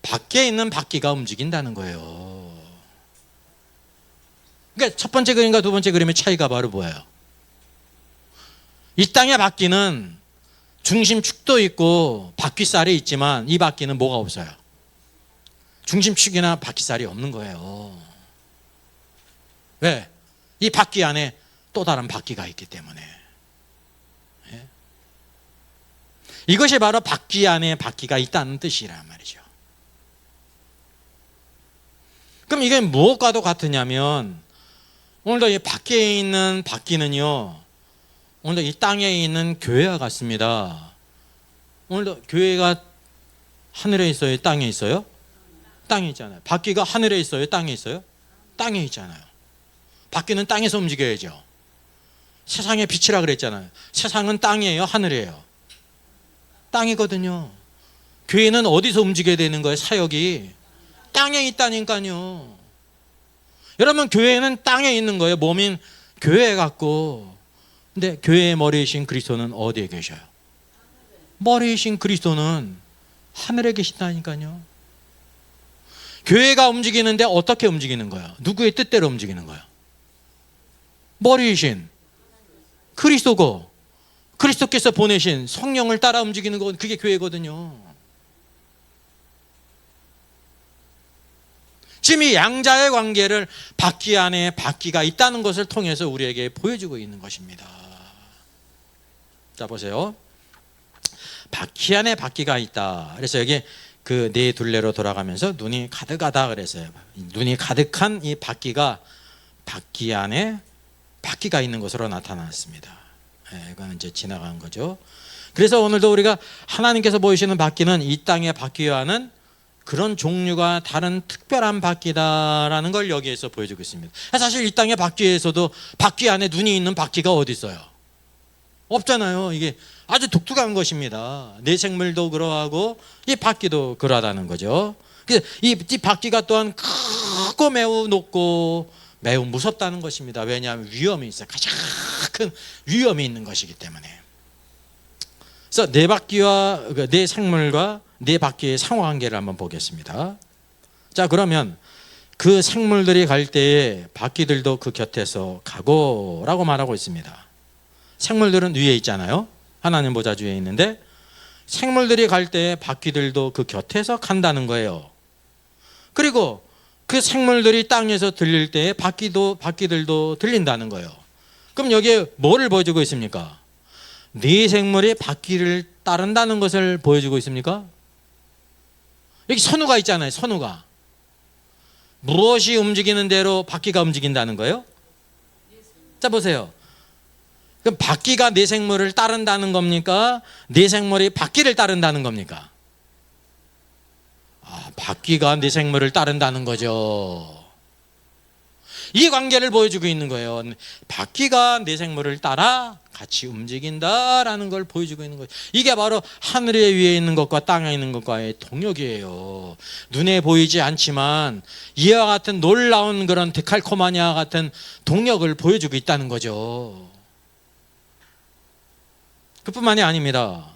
밖에 있는 바퀴가 움직인다는 거예요. 그러니까 첫 번째 그림과 두 번째 그림의 차이가 바로 뭐예요? 이 땅의 바퀴는 중심축도 있고 바퀴살이 있지만 이 바퀴는 뭐가 없어요? 중심축이나 바퀴살이 없는 거예요. 왜? 이 바퀴 안에 또 다른 바퀴가 있기 때문에. 예? 이것이 바로 바퀴 안에 바퀴가 있다는 뜻이란 말이죠. 그럼 이게 무엇과도 같으냐면 오늘도 이 바퀴에 있는 바퀴는요, 오늘도 이 땅에 있는 교회와 같습니다. 오늘도 교회가 하늘에 있어요? 땅에 있어요? 땅에 있잖아요. 바퀴가 하늘에 있어요? 땅에 있어요? 땅에 있잖아요. 바퀴는 땅에서 움직여야죠. 세상의 빛이라 그랬잖아요. 세상은 땅이에요? 하늘이에요? 땅이거든요. 교회는 어디서 움직여야 되는 거예요? 사역이 땅에 있다니까요. 여러분, 교회는 땅에 있는 거예요. 몸인 교회 같고. 근데 교회의 머리이신 그리스도는 어디에 계셔요? 머리이신 그리스도는 하늘에 계신다니까요. 교회가 움직이는데 어떻게 움직이는 거예요? 누구의 뜻대로 움직이는 거예요? 머리이신 그리스도고 그리스도께서 보내신 성령을 따라 움직이는 건 그게 교회거든요. 지금 이 양자의 관계를 바퀴 안에 바퀴가 있다는 것을 통해서 우리에게 보여주고 있는 것입니다. 자, 보세요. 바퀴 안에 바퀴가 있다. 그래서 여기 그 네 둘레로 돌아가면서 눈이 가득하다 그랬어요. 눈이 가득한 이 바퀴가 바퀴 안에 바퀴가 있는 것으로 나타났습니다. 이건 이제 지나간 거죠. 그래서 오늘도 우리가 하나님께서 보이시는 바퀴는 이 땅의 바퀴와는 그런 종류가 다른 특별한 바퀴다라는 걸 여기에서 보여주고 있습니다. 사실 이 땅의 바퀴에서도 바퀴 안에 눈이 있는 바퀴가 어디 있어요? 없잖아요. 이게 아주 독특한 것입니다. 내 생물도 그러하고 이 바퀴도 그러하다는 거죠. 그래서 이 바퀴가 또한 크고 매우 높고 매우 무섭다는 것입니다. 왜냐하면 위험이 있어요. 가장 큰 위험이 있는 것이기 때문에. 그래서 네 바퀴와 네 생물과 네 바퀴의 상호관계를 한번 보겠습니다. 자, 그러면 그 생물들이 갈 때에 바퀴들도 그 곁에서 가고 라고 말하고 있습니다. 생물들은 위에 있잖아요. 하나님 보좌 위에 있는데 생물들이 갈 때에 바퀴들도 그 곁에서 간다는 거예요. 그리고 그 생물들이 땅에서 들릴 때에 바퀴들도 들린다는 거예요. 그럼 여기에 뭐를 보여주고 있습니까? 네 생물이 바퀴를 따른다는 것을 보여주고 있습니까? 여기 선우가 있잖아요. 선우가. 무엇이 움직이는 대로 바퀴가 움직인다는 거예요? 자, 보세요. 그럼 바퀴가 네 생물을 따른다는 겁니까? 네 생물이 바퀴를 따른다는 겁니까? 바퀴가 네 생물을 따른다는 거죠. 이 관계를 보여주고 있는 거예요. 바퀴가 네 생물을 따라 같이 움직인다라는 걸 보여주고 있는 거예요. 이게 바로 하늘 위에 있는 것과 땅에 있는 것과의 동역이에요. 눈에 보이지 않지만 이와 같은 놀라운 그런 데칼코마니아 같은 동역을 보여주고 있다는 거죠. 그뿐만이 아닙니다.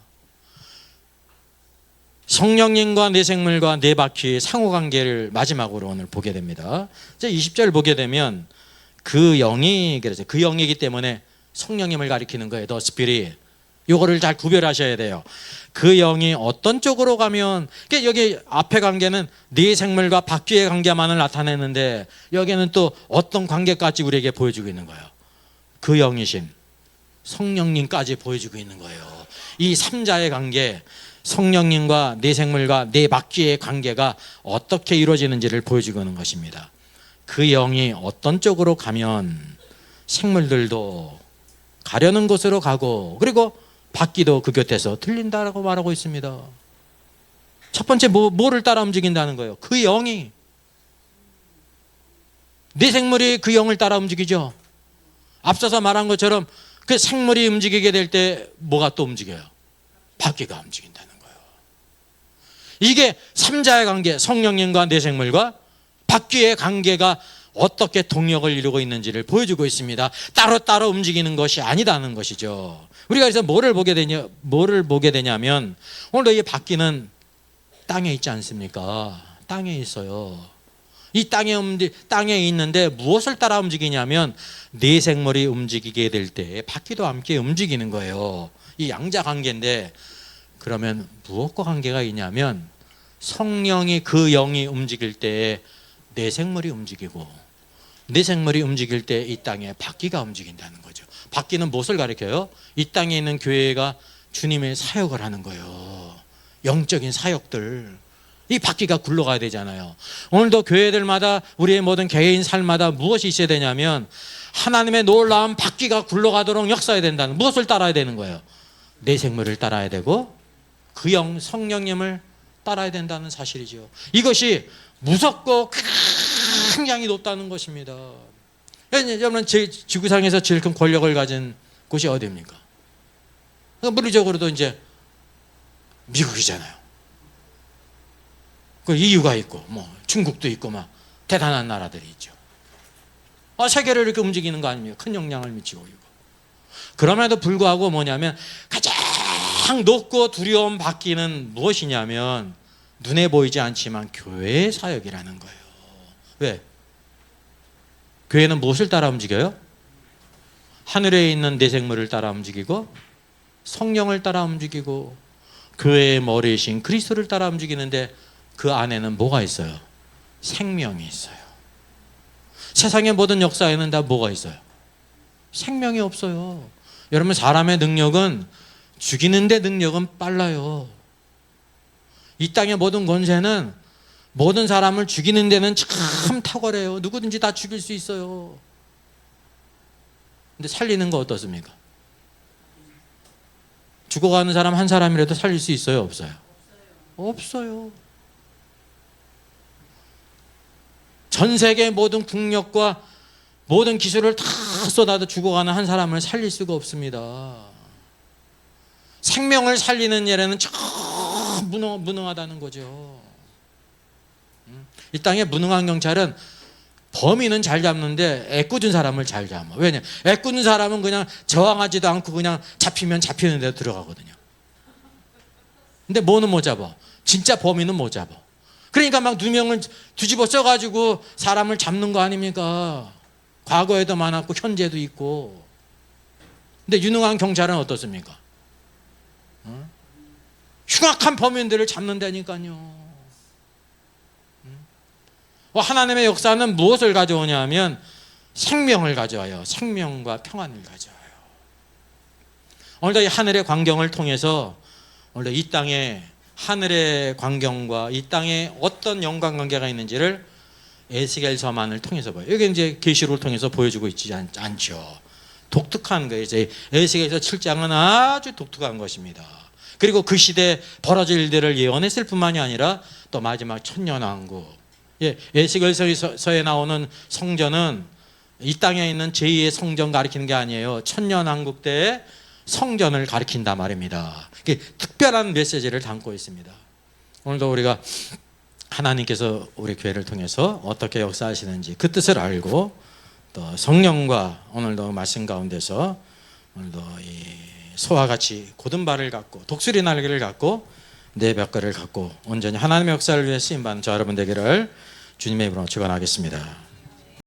성령님과 내 생물과 내 바퀴의 상호관계를 마지막으로 오늘 보게 됩니다. 20절 보게 되면 그 영이, 그래서 그 영이기 때문에 성령님을 가리키는 거예요. The Spirit. 이거를 잘 구별하셔야 돼요. 그 영이 어떤 쪽으로 가면, 여기 앞에 관계는 네 생물과 바퀴의 관계만을 나타내는데 여기는 또 어떤 관계까지 우리에게 보여주고 있는 거예요. 그 영이신 성령님까지 보여주고 있는 거예요. 이 삼자의 관계, 성령님과 내 생물과 내 바퀴의 관계가 어떻게 이루어지는지를 보여주고 있는 것입니다. 그 영이 어떤 쪽으로 가면 생물들도 가려는 곳으로 가고, 그리고 바퀴도 그 곁에서 들린다라고 말하고 있습니다. 첫 번째 뭐를 따라 움직인다는 거예요? 그 영이. 내 생물이 그 영을 따라 움직이죠. 앞서서 말한 것처럼 그 생물이 움직이게 될 때 뭐가 또 움직여요? 바퀴가 움직인다는 거예요. 이게 삼자의 관계, 성령님과 내 생물과 바퀴의 관계가 어떻게 동력을 이루고 있는지를 보여주고 있습니다. 따로따로 움직이는 것이 아니다는 것이죠. 우리가 그래서 뭐를 보게 되냐면 오늘도 이 바퀴는 땅에 있지 않습니까? 땅에 있어요. 이 땅에 있는데 무엇을 따라 움직이냐면 내 생물이 움직이게 될 때 바퀴도 함께 움직이는 거예요. 이 양자 관계인데, 그러면 무엇과 관계가 있냐면 성령이 그 영이 움직일 때 내 생물이 움직이고, 내 생물이 움직일 때 이 땅에 바퀴가 움직인다는 거죠. 바퀴는 무엇을 가리켜요? 이 땅에 있는 교회가 주님의 사역을 하는 거예요. 영적인 사역들. 이 바퀴가 굴러가야 되잖아요. 오늘도 교회들마다, 우리의 모든 개인 삶마다 무엇이 있어야 되냐면 하나님의 놀라운 바퀴가 굴러가도록 역사해야 된다는, 무엇을 따라야 되는 거예요? 내 생물을 따라야 되고 그 영, 성령님을 따라야 된다는 사실이죠. 이것이 무섭고 굉장히 높다는 것입니다. 여러분, 지구상에서 제일 큰 권력을 가진 곳이 어디입니까? 물리적으로도 이제 미국이잖아요. 그 이유가 있고, 뭐 중국도 있고, 막 대단한 나라들이 있죠. 세계를 이렇게 움직이는 거 아닙니까? 큰 영향을 미치고 있고. 그럼에도 불구하고 뭐냐면 가장 높고 두려움 바뀌는 무엇이냐면 눈에 보이지 않지만 교회의 사역이라는 거예요. 왜? 교회는 무엇을 따라 움직여요? 하늘에 있는 내 생물을 따라 움직이고 성령을 따라 움직이고 교회의 머리이신 그리스도를 따라 움직이는데, 그 안에는 뭐가 있어요? 생명이 있어요. 세상의 모든 역사에는 다 뭐가 있어요? 생명이 없어요. 여러분, 사람의 능력은, 죽이는 데 능력은 빨라요. 이 땅의 모든 권세는 모든 사람을 죽이는 데는 참 탁월해요. 누구든지 다 죽일 수 있어요. 근데 살리는 거 어떻습니까? 죽어가는 사람 한 사람이라도 살릴 수 있어요? 없어요? 없어요. 전 세계의 모든 국력과 모든 기술을 다 쏟아도 죽어가는 한 사람을 살릴 수가 없습니다. 생명을 살리는 일에는 참 무능하다는 거죠. 이 땅에 무능한 경찰은 범인은 잘 잡는데 애꿎은 사람을 잘 잡아. 왜냐? 애꿎은 사람은 그냥 저항하지도 않고 그냥 잡히면 잡히는 데로 들어가거든요. 근데 뭐는 못 잡아? 진짜 범인은 못 잡아. 그러니까 막 누명을 뒤집어 써가지고 사람을 잡는 거 아닙니까? 과거에도 많았고 현재도 있고. 근데 유능한 경찰은 어떻습니까? 흉악한 범인들을 잡는다니까요. 하나님의 역사는 무엇을 가져오냐면 생명을 가져와요. 생명과 평안을 가져와요. 오늘도 이 하늘의 광경을 통해서, 원래 이 땅에 하늘의 광경과 이 땅에 어떤 연관관계가 있는지를 에스겔서만을 통해서 봐요. 여기 이제 계시록을 통해서 보여주고 있지 않죠. 독특한 거예요. 이제 에스겔서 7장은 아주 독특한 것입니다. 그리고 그 시대에 벌어질 일들을 예언했을 뿐만이 아니라 또 마지막 천년왕국, 에스겔서에 나오는 성전은 이 땅에 있는 제2의 성전 가리키는 게 아니에요. 천년왕국 때의 성전을 가리킨단 말입니다. 특별한 메시지를 담고 있습니다. 오늘도 우리가 하나님께서 우리 교회를 통해서 어떻게 역사하시는지 그 뜻을 알고, 또 성령과 오늘도 말씀 가운데서 오늘도 이 소와 같이 곧은 발을 갖고 독수리 날개를 갖고 내 벽걸을 갖고 온전히 하나님의 역사를 위해 쓰임받는 저 여러분 되기를 주님의 이름으로 축원하겠습니다.